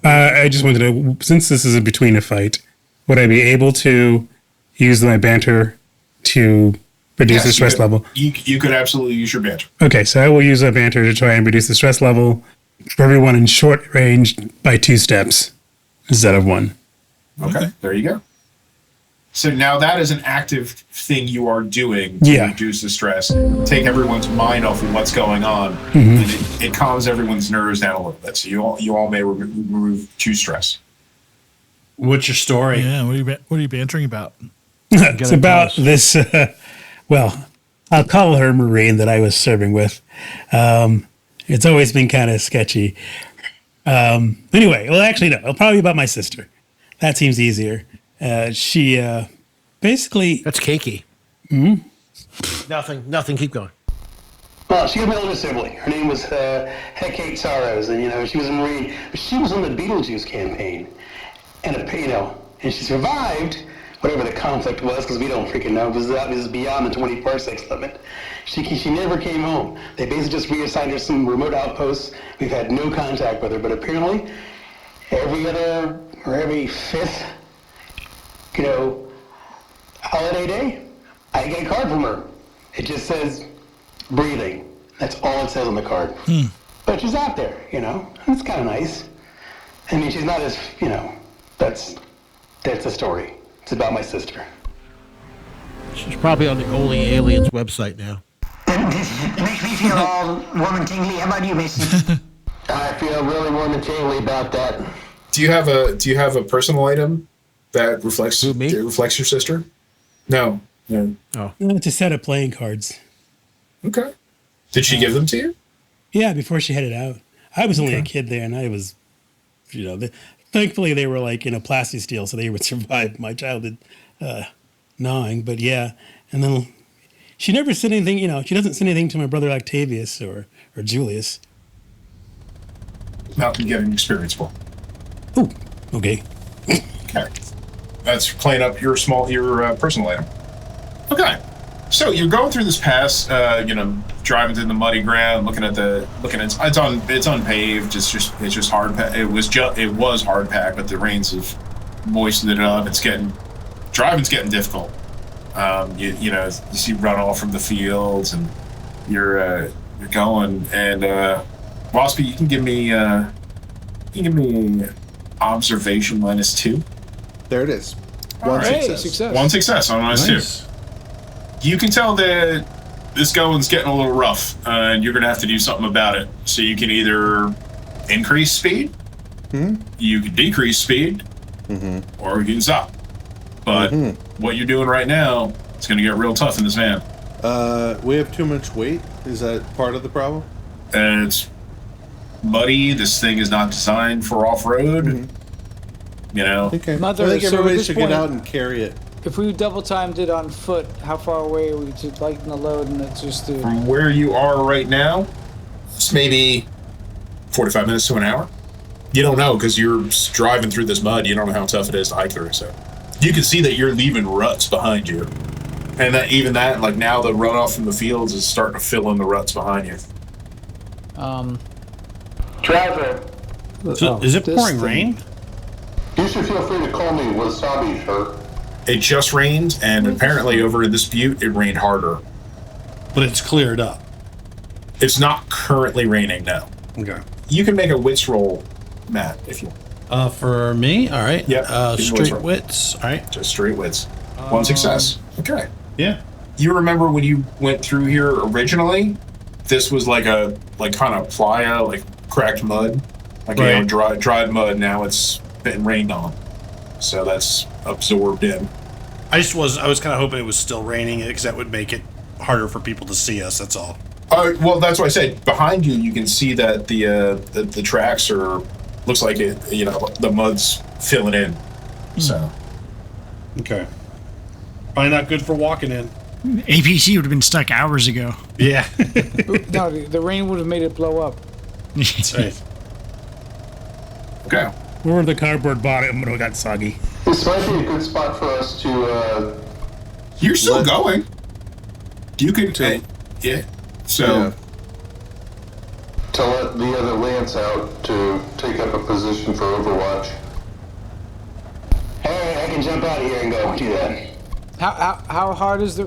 I just wanted to, since this is a between a fight, would I be able to use my banter to reduce the stress level? You could absolutely use your banter. Okay, so I will use my banter to try and reduce the stress level for everyone in short range by 2 steps instead of 1. Okay, there you go. So now that is an active thing you are doing to reduce the stress, take everyone's mind off of what's going on, and it calms everyone's nerves down a little bit. So you all may remove 2 stress. What's your story? Yeah, what are you bantering about? It's about this, I'll call her Marine that I was serving with. It's always been kind of sketchy. Anyway, well, actually, no. It'll probably be about my sister. That seems easier. She basically... That's kinky. Nothing. Keep going. Well, she had my older sibling. Her name was Hecate Sorrows, and, she was a Marine. But she was on the Beetlejuice campaign. And, and she survived whatever the conflict was, because we don't freaking know. It was beyond the 20 parsecs limit. She never came home. They basically just reassigned her some remote outposts. We've had no contact with her, but apparently every other or every 5th, holiday day, I get a card from her. It just says breathing. That's all it says on the card. But she's out there, It's kind of nice. I mean, she's not as, that's the story. It's about my sister. She's probably on the Only Aliens website now. It makes me feel all warm and tingly. How about you, Mason? I feel really warm and tingly about that. Do you have a personal item that reflects your sister? No. Oh, it's a set of playing cards. Okay. Did she give them to you? Yeah, before she headed out. I was only a kid there, and I was, thankfully they were like plasti steel, so they would survive my childhood gnawing. But yeah, and then she never said anything. She doesn't say anything to my brother Octavius or Julius. Not getting experience for. Oh, okay. Okay. That's playing up your personal item. Okay. So you're going through this pass, driving through the muddy ground, looking at it's unpaved. It's just hard. It was hard packed, but the rains have moistened it up. Driving's getting difficult. You see runoff from the fields, and you're You're going, and Waspy, you can give me observation -2. There it is. One success. One success on -2. You can tell that this going's getting a little rough, and you're gonna have to do something about it. So you can either increase speed, you can decrease speed, or you can stop. But what you're doing right now, it's gonna get real tough in this van. We have too much weight. Is that part of the problem? And it's muddy. This thing is not designed for off-road. You know. Okay. Mother, I think so at everybody this should point- get out and carry it. If we double timed it on foot, how far away are we to lighten the load and it's just to... From where you are right now, it's maybe 45 minutes to an hour. You don't know because you're driving through this mud. You don't know how tough it is to hike through. So you can see that you're leaving ruts behind you, and that even that, like now, the runoff from the fields is starting to fill in the ruts behind you. Driver. So, is it pouring rain? You should feel free to call me Wasabi, sir. It just rained, and apparently over in this butte, it rained harder. But it's cleared up. It's not currently raining now. Okay. You can make a wits roll, Matt, if you want. For me? All right. Yep. Straight wits. All right. Just straight wits. One success. Okay. Yeah. You remember when you went through here originally? This was like kind of playa, like cracked mud, like Right. dried mud. Now it's been rained on, so that's absorbed in. I was kind of hoping it was still raining because that would make it harder for people to see us. That's all. Well, that's what I said. Behind you, you can see that the tracks are looks like it. You know, the mud's filling in. So Okay. Probably not good for walking in. APC would have been stuck hours ago. Yeah. No, the rain would have made it blow up. That's right. okay. Or the cardboard bottom would have got soggy. This might be a good spot for us to, You're still going. You can yeah. So. Yeah. to let the other Lance out to take up a position for Overwatch. Hey, I can jump out of here and go do that. How hard is the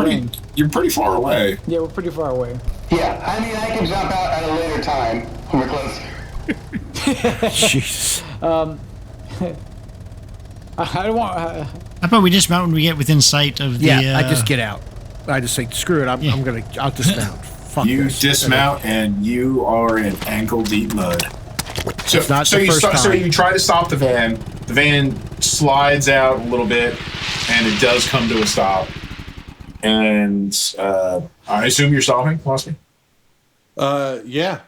rain? You're pretty far away. Yeah, we're pretty far away. Yeah, I mean, I can jump out at a later time when we're closer. Jesus. I don't want... How about we dismount when we get within sight of the... Yeah, I just get out. I just say, screw it. I'll dismount. Fuck You this. dismount and you are in ankle deep mud. So, It's not so the you first so time. you try to stop the van. The van slides out a little bit, and it does come to a stop. And I assume you're stopping, Waspy? Yeah.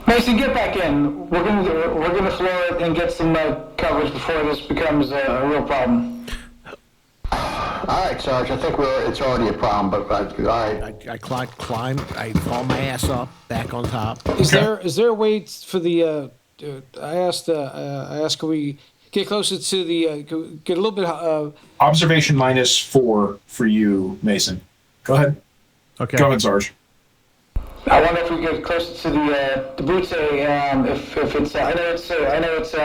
Mason, get back in. We're gonna floor it and get some coverage before this becomes a real problem. All right, Sarge, I think it's already a problem, but all right. I climb. I fall my ass up, back on top. Is there a way for the... I asked, can we get closer to the... get a little bit... Observation -4 for you, Mason. Go ahead. Okay. Go ahead, Sarge. I wonder if we get closer to the boots. If it's I know it's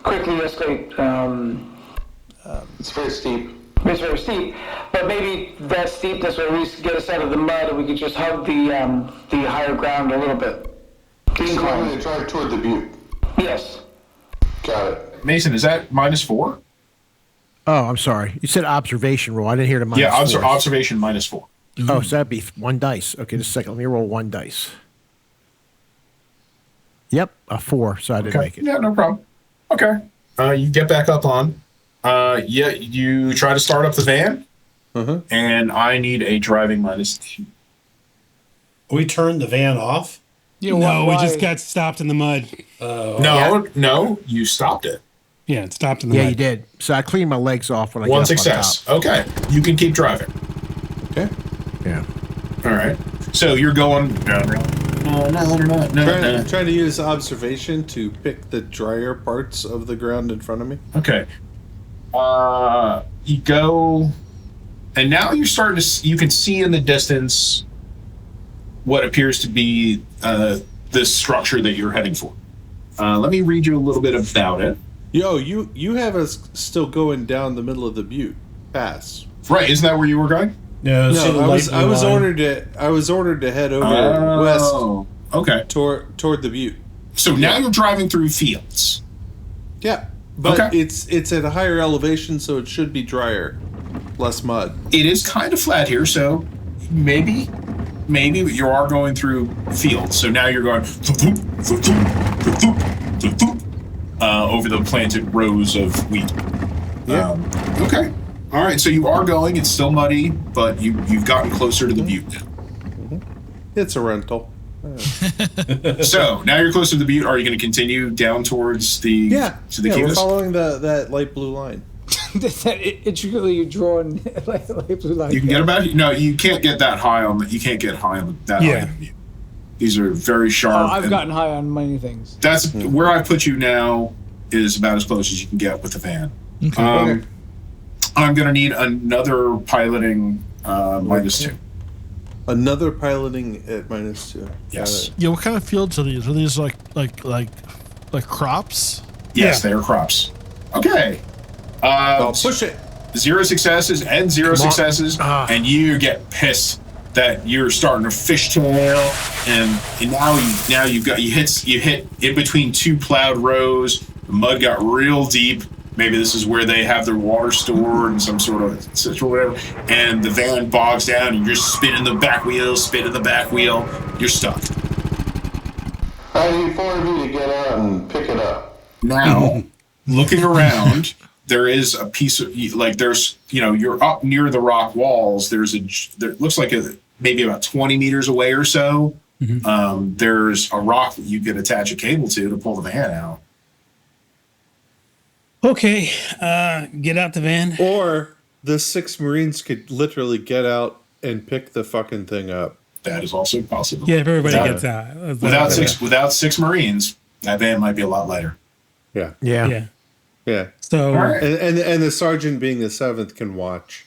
quickly escalate. It's very steep. It's very steep, but maybe that steepness will at least get us out of the mud, and we could just hug the higher ground a little bit. The So I'm incline. going to drive toward the butte. Yes. Got it. Mason, is that -4? Oh, I'm sorry. You said observation roll. I didn't hear the minus Yeah, four. observation -4. Oh, so that'd be one dice. Okay, just a second. Let me roll one dice. Yep, a 4, so I didn't make it. Yeah, no problem. Okay. You get back up on. Yeah, you try to start up the van, and I need a driving -2. We turned the van off. You know, No, we why- just got stopped in the mud. No, you stopped it. Yeah, it stopped in the Yeah, mud. you did. So I cleaned my legs off when I got One up success. on Okay, you can keep driving. Okay. top. Yeah. All right. So you're going. No. Trying to use observation to pick the drier parts of the ground in front of me. Okay. You go, and now you're starting to. You can see in the distance what appears to be this structure that you're heading for. Let me read you a little bit about it. Yo, you have us still going down the middle of the butte pass. Right, isn't that where you were going? No, see the I was light blue line. ordered to head over west Okay. toward the butte. So now you're driving through fields. Yeah, but Okay. it's at a higher elevation, so it should be drier, less mud. It is kind of flat here, so maybe you are going through fields. So now you're going over the planted rows of wheat. Yeah. Okay. All right. So you are going. It's still muddy, but you've gotten closer to the butte now. It's a rental. So now you're closer to the butte. Are you going to continue down towards the to the we're Keyless? following that light blue line. Intricately drawn like blue line. You can get about no. You can't get that high on. You can't get high on that high on the butte. These are very sharp. I've gotten high on many things. That's where I put you now. Is about as close as you can get with the van. Okay. I'm going to need another piloting -2. Another piloting at -2. Yes. Yeah, what kind of fields are these? Are these like crops? Yes, they are crops. Okay. Push it. 0 successes and 0 successes, and you get pissed that you're starting to fishtail, and now you hit in between 2 plowed rows. The mud got real deep. Maybe this is where they have their water stored in some sort of whatever. And the van bogs down, and you're spinning the back wheel. You're stuck. I need 4 of you to get out and pick it up. Now, looking around, there is a piece of there's you're up near the rock walls. There looks like maybe about 20 meters away or so. Mm-hmm. There's a rock that you could attach a cable to pull the van out. Okay, get out the van. Or the 6 Marines could literally get out and pick the fucking thing up. That is also possible. Yeah, if everybody gets out. Without six Marines, that van might be a lot lighter. Yeah. Yeah. So, right. And the sergeant being the 7th can watch.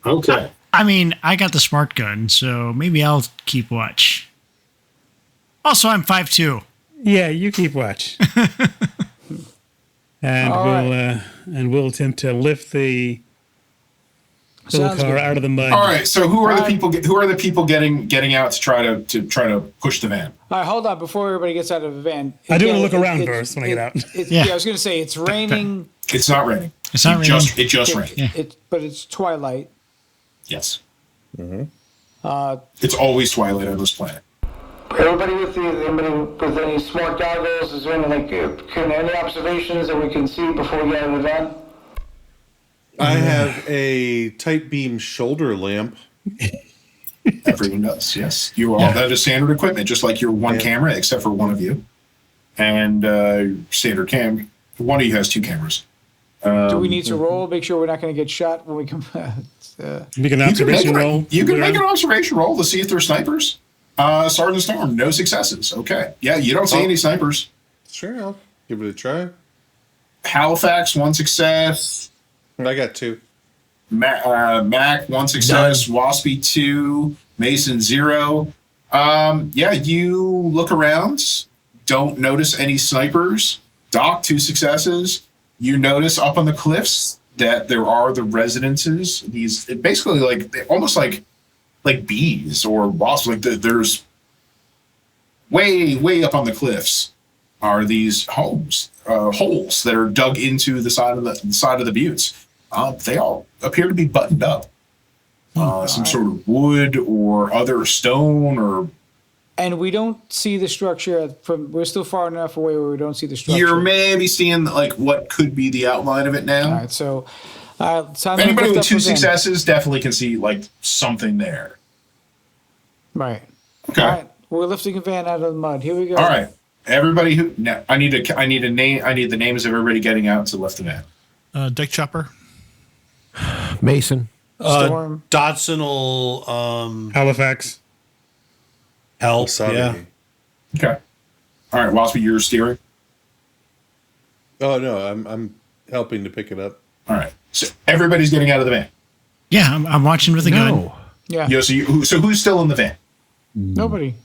Okay. I mean, I got the smart gun, so maybe I'll keep watch. Also, I'm 5'2". yeah, you keep watch. And we'll attempt to lift the little Sounds car good. out of the mud. All right. So who are the people? Who are the people getting out to try to push the van? All right, hold on. Before everybody gets out of the van, I do want to look around first when I get out. Yeah, I was going to say it's raining. It's not raining. It's not raining. It just rained. But it's twilight. Yes. Mm-hmm. It's always twilight on this planet. Everybody with any smart goggles? Is there any observations that we can see before we get out of the van? I have a tight beam shoulder lamp. Everyone does. Yes, you all that is standard equipment, just like your one camera, except for one of you, and standard cam. One of you has 2 cameras. Do we need to roll? Make sure we're not going to get shot when we come back. Make an observation roll. You can make an observation roll to see if there's snipers. Sergeant Storm, no successes. Okay. Yeah, you don't see any snipers. Sure, I'll give it a try. Halifax, 1 success. I got 2. Mac, 1 success. Waspy, 2. Mason, 0. Yeah, you look around. Don't notice any snipers. Doc, 2 successes. You notice up on the cliffs that there are the residences. These basically almost like bees or wasps. There's way up on the cliffs are these holes that are dug into the side of the buttes. They all appear to be buttoned up. Some sort of wood or other stone And we don't see the structure we're still far enough away where we don't see the structure. You're maybe seeing what could be the outline of it now. All right, so anybody with 2 successes definitely can see something there. Right. Okay. All right. We're lifting a van out of the mud. Here we go. All right. Everybody I need the names of everybody getting out to lift the van. Deck chopper. Mason. Storm. Dodson will Halifax. help. Wasabi. Okay. All right, Waspy, you're steering. Oh no, I'm helping to pick it up. All right. So everybody's getting out of the van. Yeah, I'm watching with a gun. Yeah. Yeah. So who's still in the van? Nobody.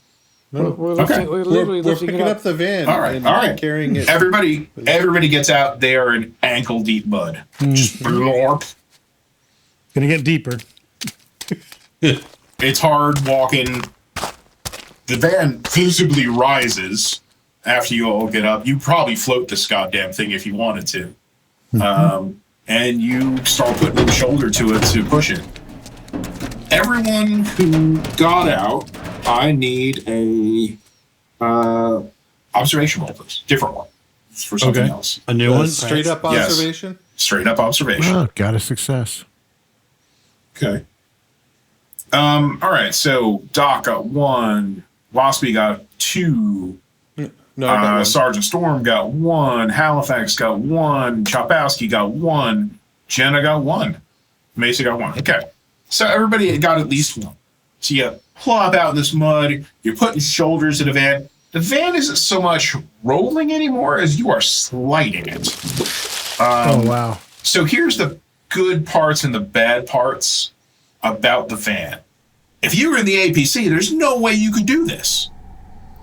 No. We're lifting, we're literally We're lifting picking it up the van. All right. and All right. Carrying it. Everybody gets out. They are in ankle deep mud. Just blorp. Gonna get deeper. It's hard walking. The van visibly rises after you all get up. You probably float this goddamn thing if you wanted to. And you start putting a shoulder to it to push it. Everyone who got out, I need a observation roll, please. Different one. It's for something else. A new one? Straight up Yes. observation? Straight up observation. Oh, got a success. Okay. All right, so Doc got 1, Waspy got 2, No, I got one. Sergeant Storm got 1, Halifax got 1, Chopowski got 1, Jenna got 1, Mason got 1. Okay, so everybody got at least 1. So you plop out in this mud, you're putting shoulders in the van. The van isn't so much rolling anymore as you are sliding it. Oh, wow. So here's the good parts and the bad parts about the van. If you were in the APC, there's no way you could do this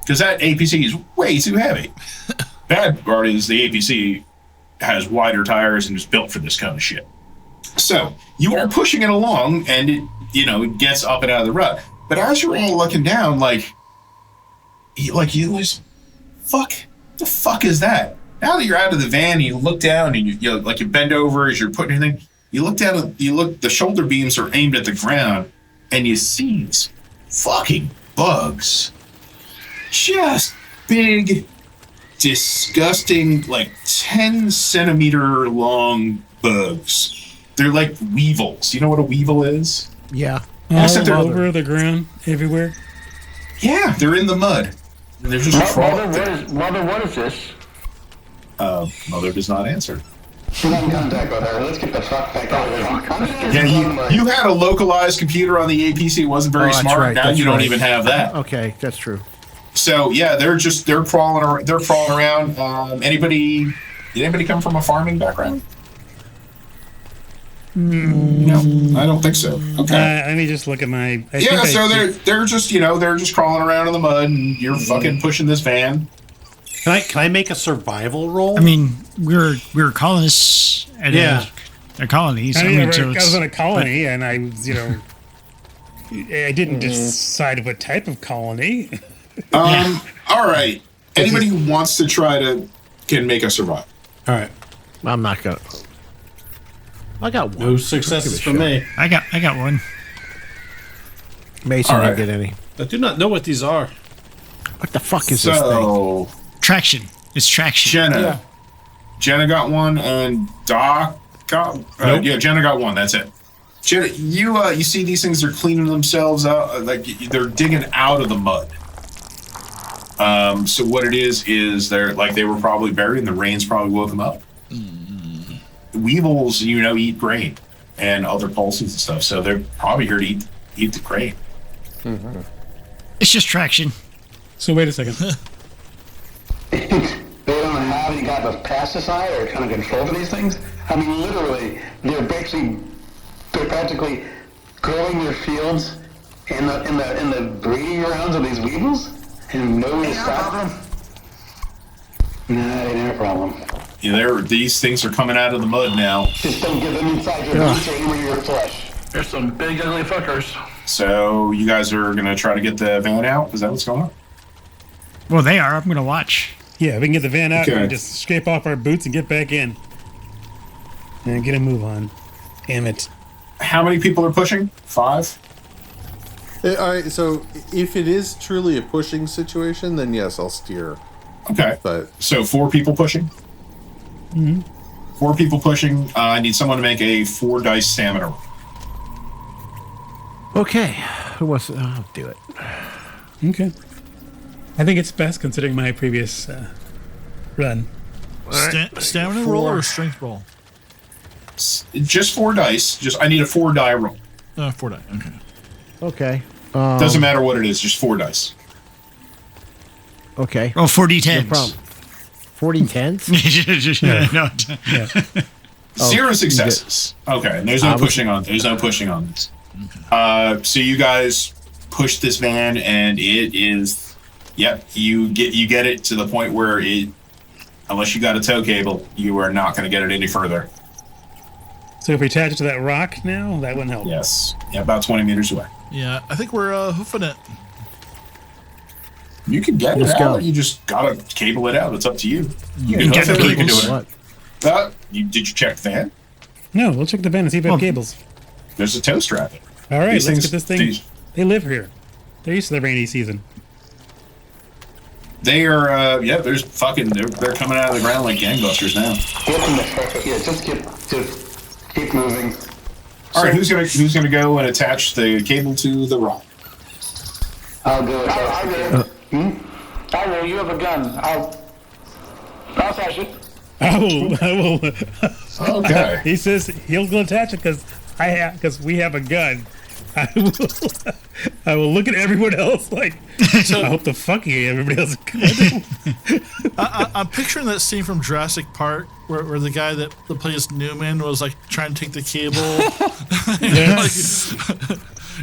because that APC is way too heavy. Bad part is the APC has wider tires and is built for this kind of shit. So you are pushing it along and it gets up and out of the rut. But as you're all looking down, you just, fuck, the fuck is that? Now that you're out of the van, you look down and you bend over as you're putting your thing. You look down, the shoulder beams are aimed at the ground, and you see these fucking bugs. Just big, disgusting, 10-centimeter long bugs. They're like weevils. You know what a weevil is? Yeah. All over the ground, everywhere. Yeah, they're in the mud. And they're just crawling. Mother, what is this? Mother does not answer. We're not in contact with her. Let's get the fuck back out of here. Yeah, you had a localized computer on the APC. It wasn't very smart. Right, now you don't even have that. Okay, that's true. So yeah, they're crawling. They're crawling around. Anybody come from a farming background? No, I don't think so. Okay. Let me just look at my. They're just crawling around in the mud, and you're fucking pushing this van. Can I make a survival roll? I mean, we were colonists at a colony. So I was in a colony, and I was, I didn't decide what type of colony. All right. Anybody who wants to can make a survival. All right. I'm not gonna. I got one. No successes for me. I got one. Mason All right. didn't get any. I do not know what these are. What the fuck is this thing? Traction. It's traction. Jenna got 1, and Doc got. Nope. Yeah, Jenna got 1. That's it. Jenna, you see these things are cleaning themselves out, they're digging out of the mud. So what it is they were probably buried, and the rains probably woke them up. Weevils, eat grain and other pulses and stuff, so they're probably here to eat the grain. Mm-hmm. It's just traction. So wait a second. They don't have any type of pesticide or kind of control for these things? I mean, literally, they're practically growing their fields in the breeding grounds of these weevils, and no way to stop them. No, it ain't a problem. These things are coming out of the mud now. Just don't give them inside your boots or anywhere your flesh. There's some big ugly fuckers. So you guys are gonna try to get the van out? Is that what's going on? Well, they are. I'm going to watch. Yeah, we can get the van out Okay. and just scrape off our boots and get back in. And get a move on. Damn it. How many people are pushing? 5? All right, so if it is truly a pushing situation, then yes, I'll steer. Okay. But So 4 people pushing? Mm-hmm. 4 people pushing. I need someone to make a 4 dice stamina roll. Okay. Who wants to? I'll do it. Okay. I think it's best considering my previous run. Stamina roll or strength roll? Just 4 dice. I need a 4 die roll. 4 die. Okay. Okay. Doesn't matter what it is. Just 4 dice. Okay. Oh, 4d10s. No problem. 40 tens? No. 0 successes. Okay. And there's no pushing on. There's no pushing on this. So you guys push this van, and it is. Yep. You get it to the point where unless you got a tow cable, you are not going to get it any further. So if we attach it to that rock now, that wouldn't help. Yes. Yeah, about 20 meters away. Yeah, I think we're hoofing it. You can get Let's it go. out. You just gotta cable it out. It's up to you. You can get hoof it or you can do cables. it. What? Did you check the van? No, we'll check the van and see if we have cables. There's a tow strap. All right, These let's things- get this thing. these- They live here. They're used to the rainy season. They are, there's fucking, they're coming out of the ground like gangbusters now. Get in the fuck. Yeah, just keep moving. All right, who's gonna go and attach the cable to the rock? I'll do it. I will. I will. You have a gun. I'll attach it. I will. Okay. He says he'll go attach it because we have a gun. I will look at everyone else like, I hope the fucking everybody else is good. I'm picturing that scene from Jurassic Park where the guy that plays Newman was like trying to take the cable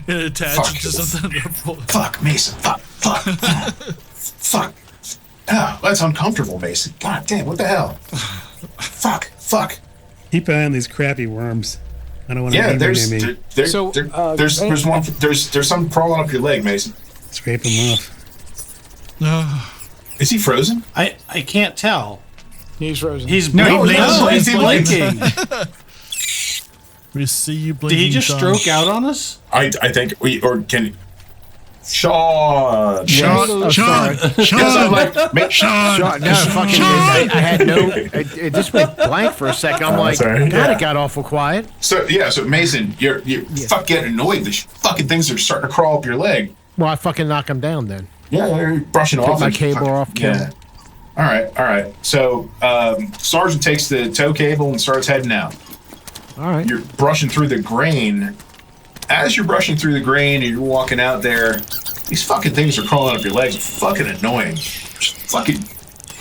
and attach it to something. Fuck, Mason. Fuck. Oh, that's uncomfortable, Mason. God damn, what the hell? Fuck. Keep an eye on these crappy worms. I don't want to Yeah, near there's me. there's one. There's some crawling up your leg, Mason. Scrape them off. Is he frozen? I can't tell. He's frozen. He's he's blinking. We see you Did blinking. he just Sean. stroke out on us? I think Sean. Sean. I'm like, Sean, no, fucking. I had no. It just went blank for a second. I'm like, sorry. God, Yeah. it got awful quiet. So Mason, you're fuck getting annoyed. The fucking things are starting to crawl up your leg. Well, I fucking knock him down then. Yeah, you're brushing Take off. my and cable fucking- off, kill Yeah. him. All right. So Sergeant takes the tow cable and starts heading out. All right. You're brushing through the grain. As you're brushing through the grain and you're walking out there, these fucking things are crawling up your legs. It's fucking annoying.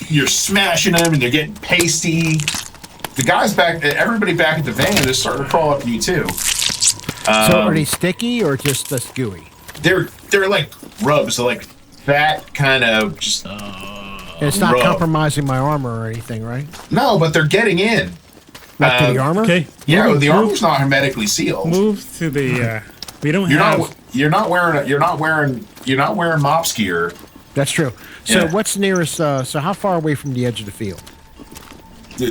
You're smashing them and they're getting pasty. The guys back, everybody back at the van is starting to crawl up you too. So are they sticky or just gooey? They're like rubs, they're like fat kind of just. And it's not rub. compromising my armor or anything, right? No, but they're getting in. Like to the armor? Okay. Yeah, the armor's not hermetically sealed. Move to the. We don't You're have. you're not wearing mops gear. That's true. So Yeah. what's nearest? So how far away from the edge of the field?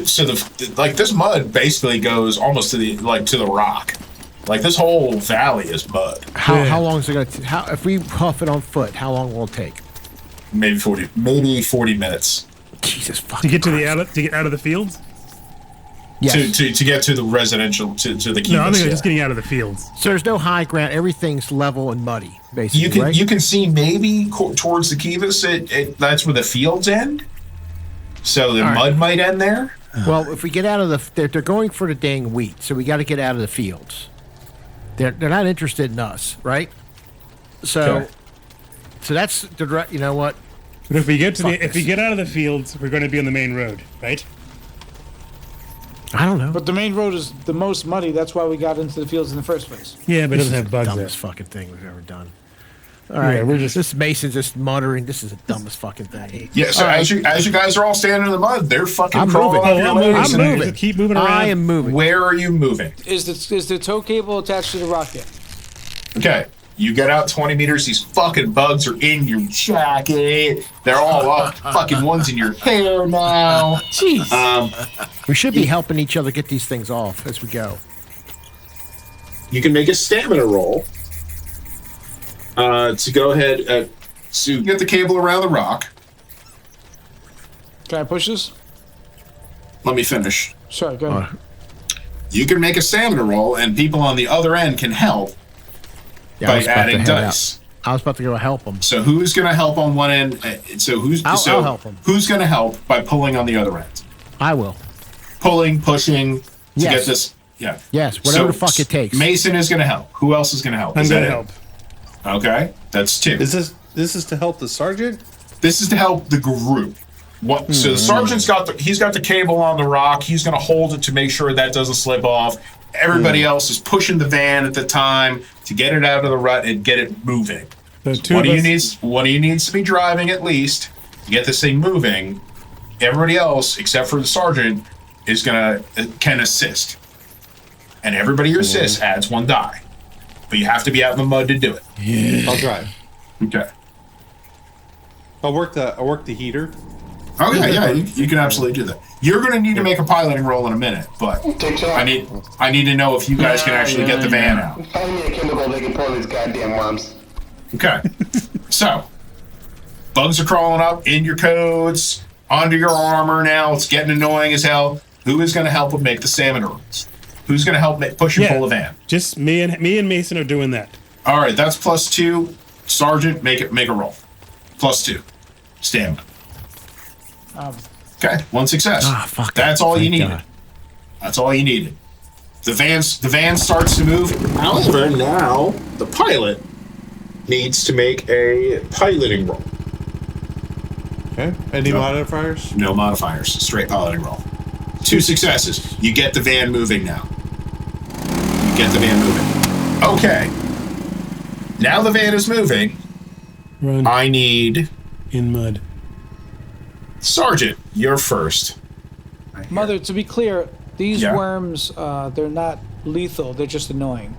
So this mud basically goes almost to the rock. Like this whole valley is mud. How long is it going to? How if we huff it on foot? How long will it take? Maybe 40 minutes. Jesus To fucking. get to Christ. get out of the fields. Yes. To get to the residential to the Kivas, No, I think yeah. just getting out of the fields. So there's no high ground. Everything's level and muddy, basically. right? You can see maybe towards the Kivas. That's where the fields end. So the mud might end there. Well, if we get out of they're going for the dang wheat, so we got to get out of the fields. They're not interested in us, right? So, Okay. so that's the direct. You know what? But if we get to Fuck if we this. get out of the fields, we're going to be on the main road, right? I don't know. But the main road is the most muddy. That's why we got into the fields in the first place. Yeah, but it doesn't have bugs there. Dumbest fucking thing we've ever done. All right, we're just- this Mason's just muttering. This is the dumbest fucking thing. Yeah. So as you guys are all standing in the mud, they're fucking I'm crawling moving. up your I'm moving. legs. I'm and- moving. Keep moving around. I am moving. Where are you moving? Is the tow cable attached to the rock yet? Okay. You get out 20 meters, these fucking bugs are in your jacket. They're all up. Fucking one's in your hair now. Jeez. We should be helping each other get these things off as we go. You can make a stamina roll to go ahead. So get the cable around the rock. Can I push this? Let me finish. Sorry, go ahead. You can make a stamina roll, and people on the other end can help Yeah, I by was about to adding head dice. out. I was about to go help them. So who's going to help on one end? I'll help 'em. Who's going to help by pulling on the other end? I will. Pulling, pushing to Yes. get this. Yeah. Yes, whatever the fuck it takes. Mason is going to help. Who else is going to help? I'm Is going that to it? help. Okay, that's two. This is to help the sergeant? This is to help the group. So the sergeant's got the cable on the rock. He's going to hold it to make sure that doesn't slip off. Everybody else is pushing the van at the time to get it out of the rut and get it moving. The two One of of you us- needs to be driving at least to get this thing moving. Everybody else, except for the sergeant, can assist. and everybody who assists adds 1 die. But you have to be out in the mud to do it. Yeah. I'll drive. Okay. I'll work the heater. Okay, yeah, you can absolutely do that. You're going to need to make a piloting roll in a minute, but I need to know if you guys can actually get the van out. I need a chemical they can pour these goddamn worms. Okay. So, bugs are crawling up in your codes, onto your armor now. It's getting annoying as hell. Who is going to help them make the stamina rolls? Who's going to help push and pull the van? Just me and Mason are doing that. All right, that's +2. Sergeant, make a roll. +2. Stamina. Okay, 1 success. Fuck. That's all you needed. God. That's all you needed. The van starts to move. However, now the pilot needs to make a piloting roll. Okay. Any modifiers? No modifiers. Straight piloting roll. 2 successes. You get the van moving now. You get the van moving. Okay. Now the van is moving. Run I need in mud. Sergeant, you're first. Mother, to be clear, these Yeah. worms, they're not lethal. They're just annoying.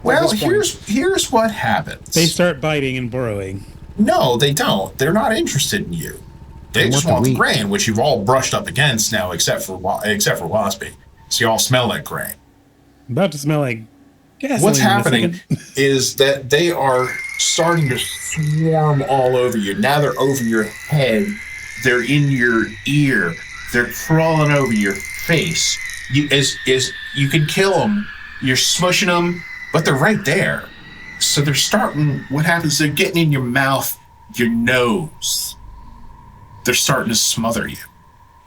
Well, this point. here's what happens. They start biting and burrowing. No, they don't. They're not interested in you. They just want the grain, which you've all brushed up against now, except for Waspy. So you all smell like grain. I'm about to smell like gasoline. What's in a happening second. is that they are starting to swarm all over you. Now they're over your head. They're in your ear. They're crawling over your face. You can kill them. You're smushing them, but they're right there. So they're starting. What happens? They're getting in your mouth, your nose. They're starting to smother you.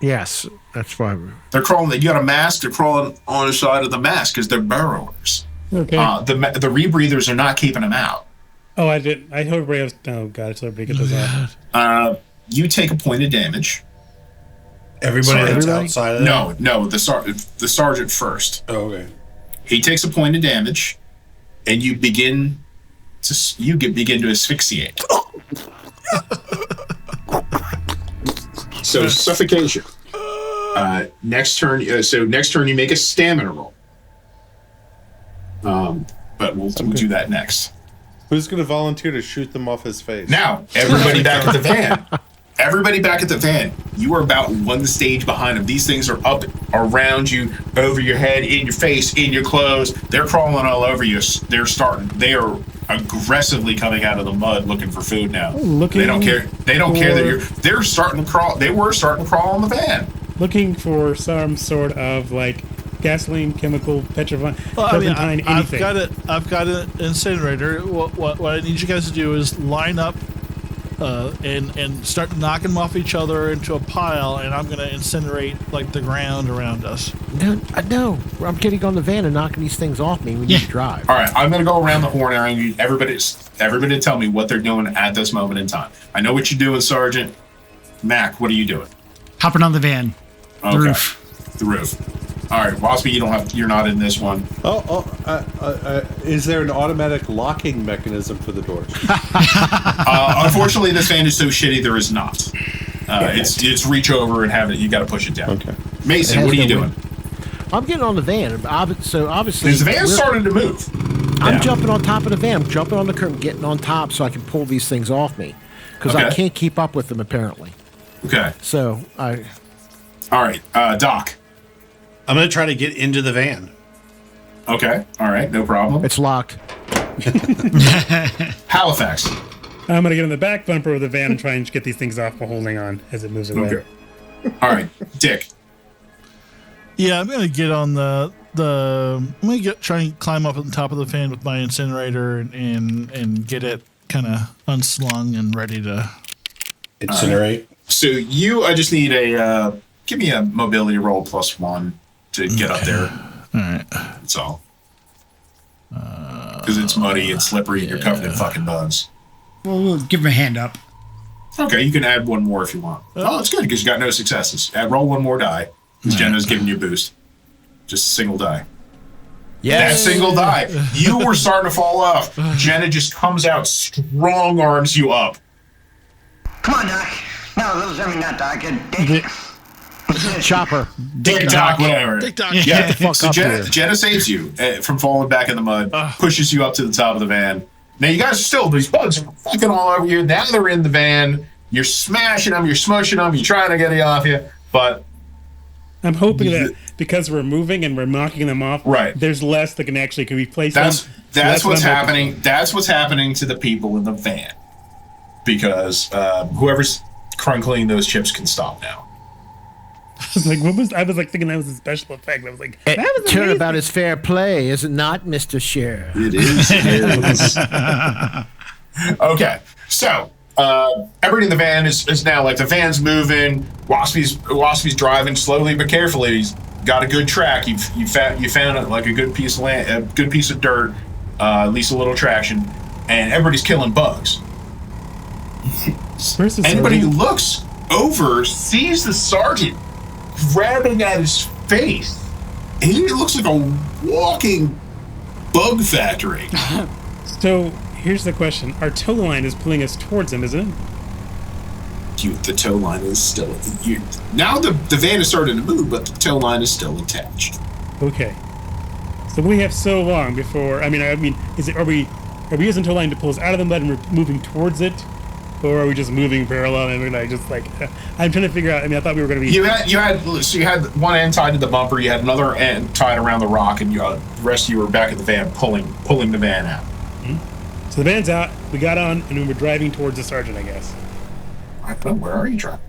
Yes, that's why. They're crawling. You got a mask. They're crawling on the side of the mask because they're burrowers. Okay. The rebreathers are not keeping them out. Oh, I did. I hope everybody else. Oh God, so everybody get those off. You take a point of damage. Everybody that's outside of that? No, the sergeant first. Oh, okay. He takes a point of damage, and you begin to asphyxiate. So suffocation. Next turn. Next turn you make a stamina roll. But we'll do that next. Who's going to volunteer to shoot them off his face? Now, everybody back at the van. Everybody back at the van. You are about 1 stage behind them. These things are up around you, over your head, in your face, in your clothes. They're crawling all over you. They are aggressively coming out of the mud looking for food now. They don't care. They don't care that they're starting to crawl. They were starting to crawl on the van. Looking for some sort of like gasoline, chemical, petrifying, turpentine, anything. I've got an incinerator. What I need you guys to do is line up and start knocking them off each other into a pile, and I'm gonna incinerate like the ground around us. No, I'm getting on the van and knocking these things off me when you drive. All right, I'm gonna go around the horn area. I need everybody to tell me what they're doing at this moment in time. I know what you're doing, Sergeant. Mac, what are you doing? Hopping on the van. Okay. The roof. The roof. All right, Waspy, you're not in this one. Is there an automatic locking mechanism for the doors? Unfortunately, this van is so shitty, there is not. It's reach over and have it. You got to push it down. Okay. Mason, what are you doing? I'm getting on the van. So obviously, the van's starting to move. I'm jumping on top of the van. I'm jumping on the curb, getting on top so I can pull these things off me because I can't keep up with them apparently. Okay. So All right, Doc. I'm going to try to get into the van. Okay. All right. No problem. It's locked. Halifax. I'm going to get in the back bumper of the van and try and get these things off while holding on as it moves away. Okay. All right, Dick. Yeah, I'm gonna get on try and climb up on the top of the fan with my incinerator and get it kind of unslung and ready to incinerate. So I just need give me a mobility roll +1 to get up there. All right. That's all. Because it's muddy and slippery and you're covered in fucking bugs. Well, we'll give him a hand up. Okay, you can add one more if you want. Oh, it's good because you got no successes. Roll one more die because Jenna's giving you a boost. Just a single die. Yes. That single die. You were starting to fall off. Jenna just comes out, strong arms you up. Come on, Doc. No, not Doc. Chopper. TikTok, whatever. TikTok. Yeah, fuck so up Jenna, here. Jenna saves you from falling back in the mud, pushes you up to the top of the van. Now you guys are still, these bugs are fucking all over you. Now they're in the van. You're smashing them, you're smushing them, you're trying to get it off you, but I'm hoping that because we're moving and we're knocking them off, right, there's less that can replace them. That's what's what I'm happening. That's what's happening to the people in the van, because whoever's crunkling those chips can stop now. I was thinking that was a special effect. I was like, that was Turnabout is fair play, is it not, Mr. Sheriff? It is. Okay, so everybody in the van is now, like, the van's moving. Waspy's driving slowly but carefully. He's got a good track. You found it, like a good piece of land, a good piece of dirt, at least a little traction, and everybody's killing bugs. Anybody who looks over sees the sergeant grabbing at his face. He looks like a walking bug factory. So here's the question: our tow line is pulling us towards him, isn't it? The tow line is still. Now the van is starting to move, but the tow line is still attached. Okay. So we have so long before. I mean, are we using tow line to pull us out of the mud and we're moving towards it, or are we just moving parallel and we're like just like? I'm trying to figure out. I mean, I thought we were going to be. You had one end tied to the bumper. You had another end tied around the rock, and the rest of you were back in the van pulling the van out. Mm-hmm. So the van's out. We got on, and we were driving towards the sergeant, I guess. I don't know. Where are you driving?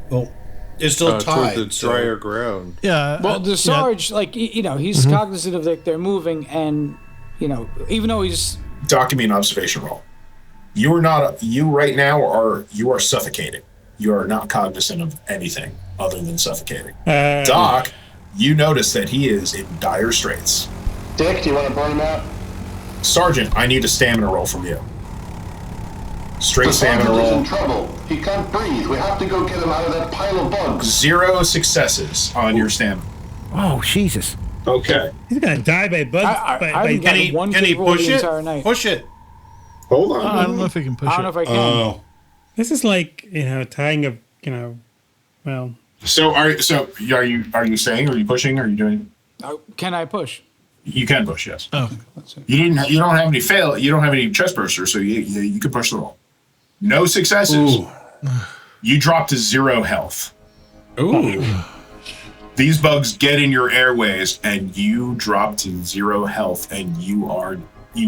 Well, it's still tied. Toward the drier ground. Yeah. Well, the Sarge, like, he's cognizant of that they're moving, and, even though he's... Doc, give me an observation roll. You right now you are suffocating. You are not cognizant of anything other than suffocating. Doc, you notice that he is in dire straits. Dick, do you want to burn him out? Sergeant, I need a stamina roll from you. Straight The stamina sergeant is roll. in trouble. He can't breathe. We have to go get him out of that pile of bugs. 0 successes on your stamina. Oh, Jesus. Okay. He's gonna die by bugs. Can he push it? Push it. Hold on. I don't know if he can push it. I don't know if I can. Oh. This is like tying a well. So are you saying? Are you pushing? Are you doing? Can I push? You can push, yes. Oh, You don't have any fail. You don't have any chest bursters, so you can push the roll. No successes. Ooh. You drop to 0 health. Ooh. These bugs get in your airways, and you drop to 0 health, and you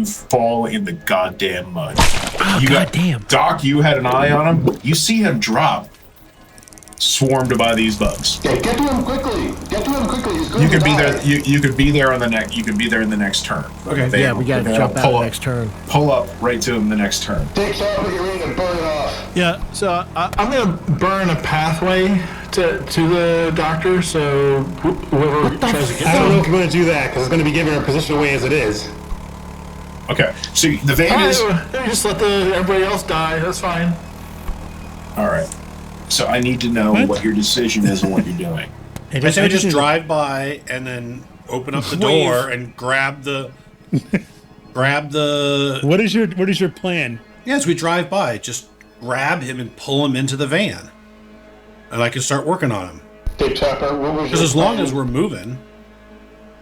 fall in the goddamn mud. Oh, goddamn. Doc, you had an eye on him. You see him drop, swarmed by these bugs. Yeah, get to him quickly. He's going You to could be die. there. You could be there on the next. You could be there in the next turn. Okay. Yeah, we got to jump out the next turn. Pull up right to him the next turn. Take Chopper, you're ready to burn it off. yeah. So I'm gonna burn a pathway to the doctor. So whoever tries to get I don't know if we're going to do that because it's going to be giving our position away as it is. Okay. So the van is. just let everybody else die. That's fine. All right. So I need to know what your decision is and what you're doing. I say we just drive by and then open up the door and grab the. What is your plan? Yeah, as we drive by, just grab him and pull him into the van, and I can start working on him. Take Chopper, what was Because as long as we're moving.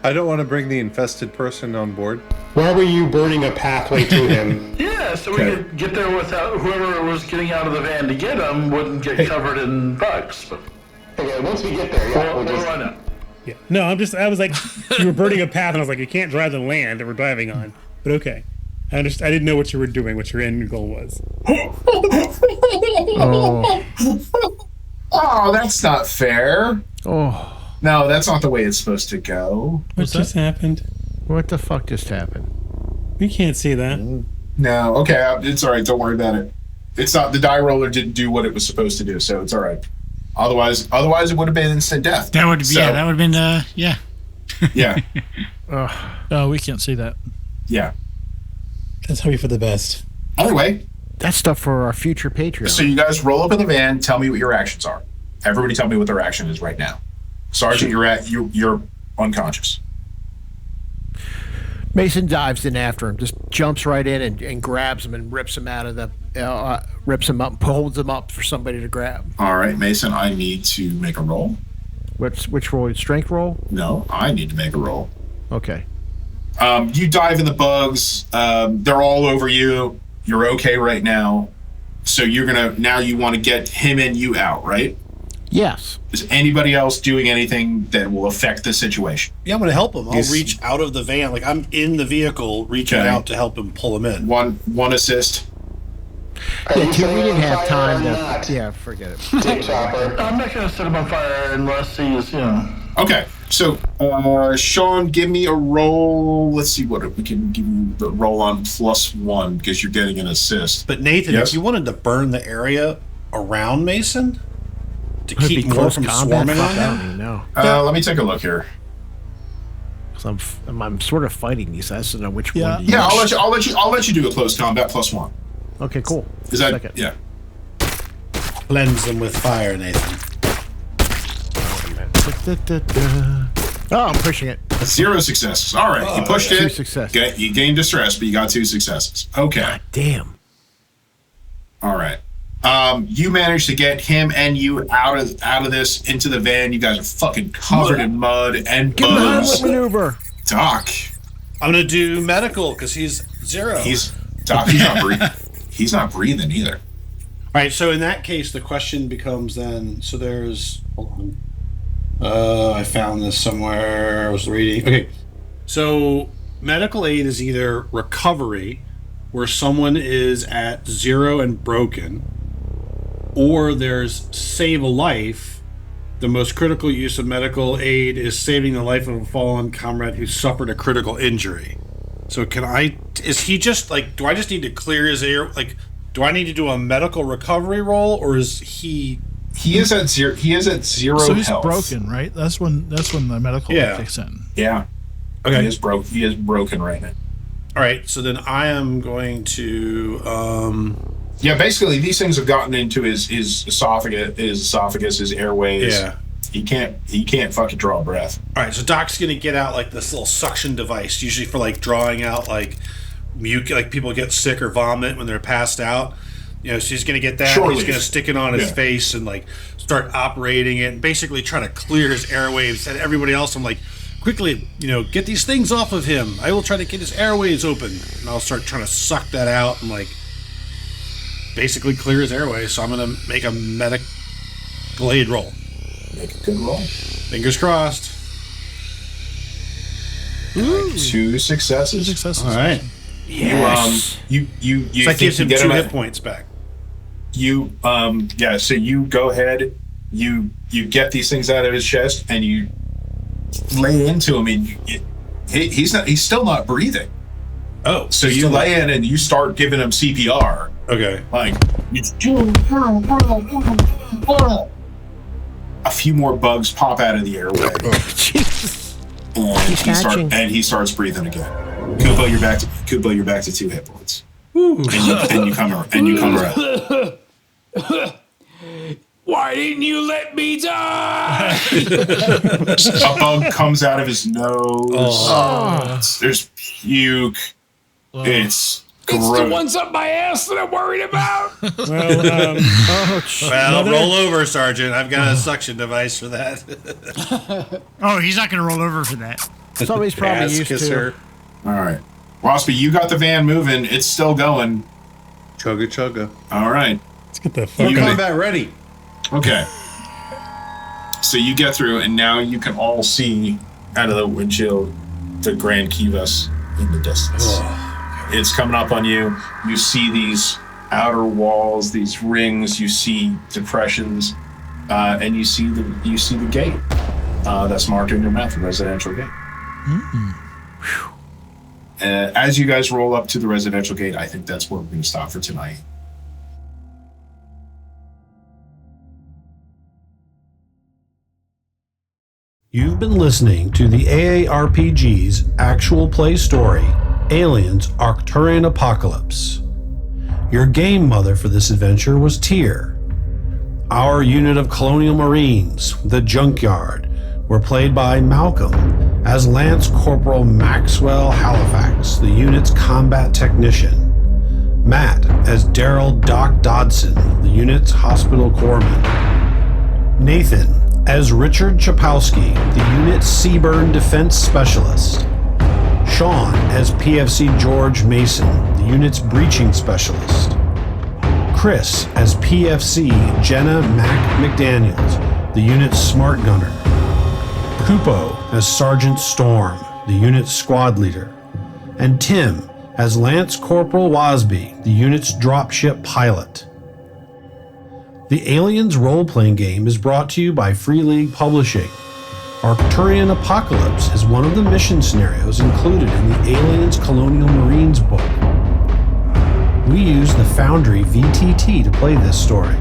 I don't want to bring the infested person on board. Why were you burning a pathway to him? Yeah, so we could get there without whoever was getting out of the van to get him wouldn't get covered in bugs. But Okay, once we get there, yeah, we'll just... why not? Yeah. No, I was like, you were burning a path, and I was like, you can't drive the land that we're driving on. But okay. I didn't know what you were doing, what your end goal was. Oh, that's not fair. Oh. No, that's not the way it's supposed to go. What just happened? What the fuck just happened? We can't see that. No, okay, it's all right. Don't worry about it. It's not, the die roller didn't do what it was supposed to do, so it's all right. Otherwise it would have been instant death. That would be, So, that would have been, yeah. Yeah, Oh, we can't see that. yeah. Let's hope for the best. Anyway, That's stuff for our future Patreon. so you guys roll up in the van. Tell me what your actions are. Everybody, tell me what their action is right now. Sergeant, you're unconscious. Mason dives in after him, just jumps right in and grabs him and rips him out of rips him up and holds him up for somebody to grab. All right, Mason, I need to make a roll. Which roll? Strength roll? No, I need to make a roll. Okay. You dive in the bugs. They're all over you. You're okay right now. So you want to get him and you out, right? Yes. Is anybody else doing anything that will affect the situation? Yeah, I'm going to help him. I'll reach out of the van. Like, I'm in the vehicle, reaching out to help him pull him in. One assist. Yeah, we didn't have time to... Yeah, forget it. I'm not going to set him on fire unless he's, Okay, so Sean, give me a roll. Let's see what we can give you the roll on +1 because you're getting an assist. But Nathan, if you wanted to burn the area around Mason to keep more from swarming on him, let me take a look here. Because I'm sort of fighting these. I don't know which one. Yeah, I'll let you do a close combat +1. Okay, cool. Is that Second. Yeah? Cleanse them with fire, Nathan. Oh, I'm pushing it. 0 successes. All right, you pushed it. 2 successes. You gained distress, but you got 2 successes. Okay. God damn. All right. You managed to get him and you out of this into the van. You guys are fucking covered in mud and bugs. Maneuver. Doc. I'm gonna do medical because he's 0. Doc. He's not breathing. He's not breathing either. All right. So in that case, the question becomes then. So there's. Hold on. I found this somewhere. I was reading. Okay. So medical aid is either recovery, where someone is at 0 and broken, or there's save a life. The most critical use of medical aid is saving the life of a fallen comrade who suffered a critical injury. So is he just like, do I just need to clear his air? Like, do I need to do a medical recovery roll, or is he? He is at 0. He is at 0 So he's health. broken, right? That's when the medical kicks in. Yeah. Okay. He is broken right now. All right. So then I am going to. Yeah, basically these things have gotten into his esophagus, his airways. Yeah. He can't fucking draw a breath. All right, so Doc's gonna get out like this little suction device, usually for like drawing out like mucus, like people get sick or vomit when they're passed out. So he's gonna get that. Sure, he's gonna stick it on his face and like start operating it, and basically trying to clear his airwaves. And everybody else, I'm like, quickly, get these things off of him. I will try to get his airways open, and I'll start trying to suck that out and like basically clear his airways. So I'm gonna make a medical aid roll. Make a good roll. Fingers crossed. Ooh. 2 successes. 2 successes. All right. Yes. You so that gives him 2 hit points back. So you go ahead, you get these things out of his chest and you lay into him, and he's still not breathing. Oh. So you lay in and you start giving him CPR. Okay. Like a few more bugs pop out of the airway. Jesus. And he starts breathing again. Kubo, you're back to 2 hit points. And you come around. Why didn't you let me die? A bug comes out of his nose. There's puke. It's gross. the ones up my ass that I'm worried about. Well, roll over, Sergeant. I've got a suction device for that. Oh, he's not going to roll over for that. Somebody's probably used to. All right. Waspy, you got the van moving. It's still going. Chugga chugga. All right. Let's get the fuck Combat ready. Okay. So you get through, and now you can all see out of the windshield the Grand Kivas in the distance. It's coming up on you. You see these outer walls, these rings. You see depressions, and you see the gate that's marked in your map, the residential gate. As you guys roll up to the residential gate, I think that's where we're going to stop for tonight. You've been listening to the AARPG's actual play story, Aliens Arcturian Apocalypse. Your game mother for this adventure was Tyr. Our unit of Colonial Marines, the Junkyard, were played by Malcolm as Lance Corporal Maxwell Halifax, the unit's combat technician. Matt as Daryl Doc Dodson, the unit's hospital corpsman. Nathan as Richard Chapowski, the unit's Seaburn defense specialist. Sean as PFC George Mason, the unit's breaching specialist. Chris as PFC Jenna Mac McDaniels, the unit's smart gunner. Kupo as Sergeant Storm, the unit's squad leader. And Tim as Lance Corporal Wasby, the unit's dropship pilot. The Aliens role-playing game is brought to you by Free League Publishing. Arcturian Apocalypse is one of the mission scenarios included in the Aliens Colonial Marines book. We use the Foundry VTT to play this story.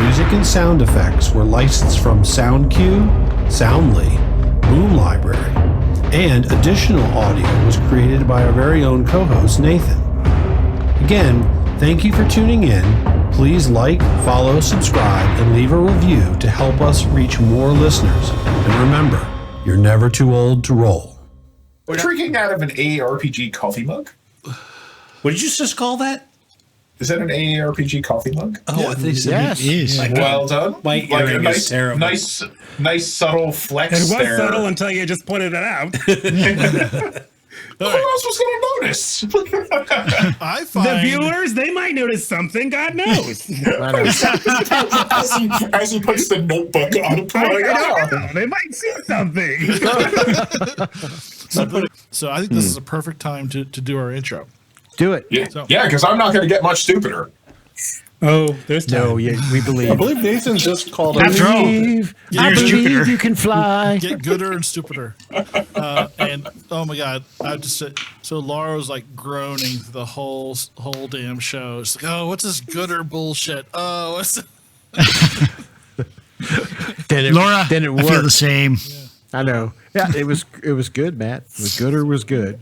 Music and sound effects were licensed from SoundCue, Soundly, Boom Library, and additional audio was created by our very own co-host Nathan. Again, thank you for tuning in. Please like, follow, subscribe, and leave a review to help us reach more listeners. And remember, you're never too old to roll. We're drinking out of an AARPG coffee mug. What did you just call that? Is that an AARPG coffee mug? Oh, I think so. Yes, it is. Well done. My Like a earring is terrible. nice subtle flex It was there. subtle until you just pointed it out. Who else was going to notice? I find The viewers, they might notice something. God knows. as he puts the notebook on the I don't know. They might see something. So I think this is a perfect time to do our intro. Do it. Yeah, because I'm not going to get much stupider. Oh, there's time. No, yeah, we believe. I believe Nathan just called it. After all, I believe you can fly. Get gooder and stupider. And oh my god, I just said so. Laura's like groaning the whole damn show. It's like, oh, what's this gooder bullshit? Oh, what's Laura, then it I worked. feel the same. I know. Yeah, it was good, Matt. The gooder was good.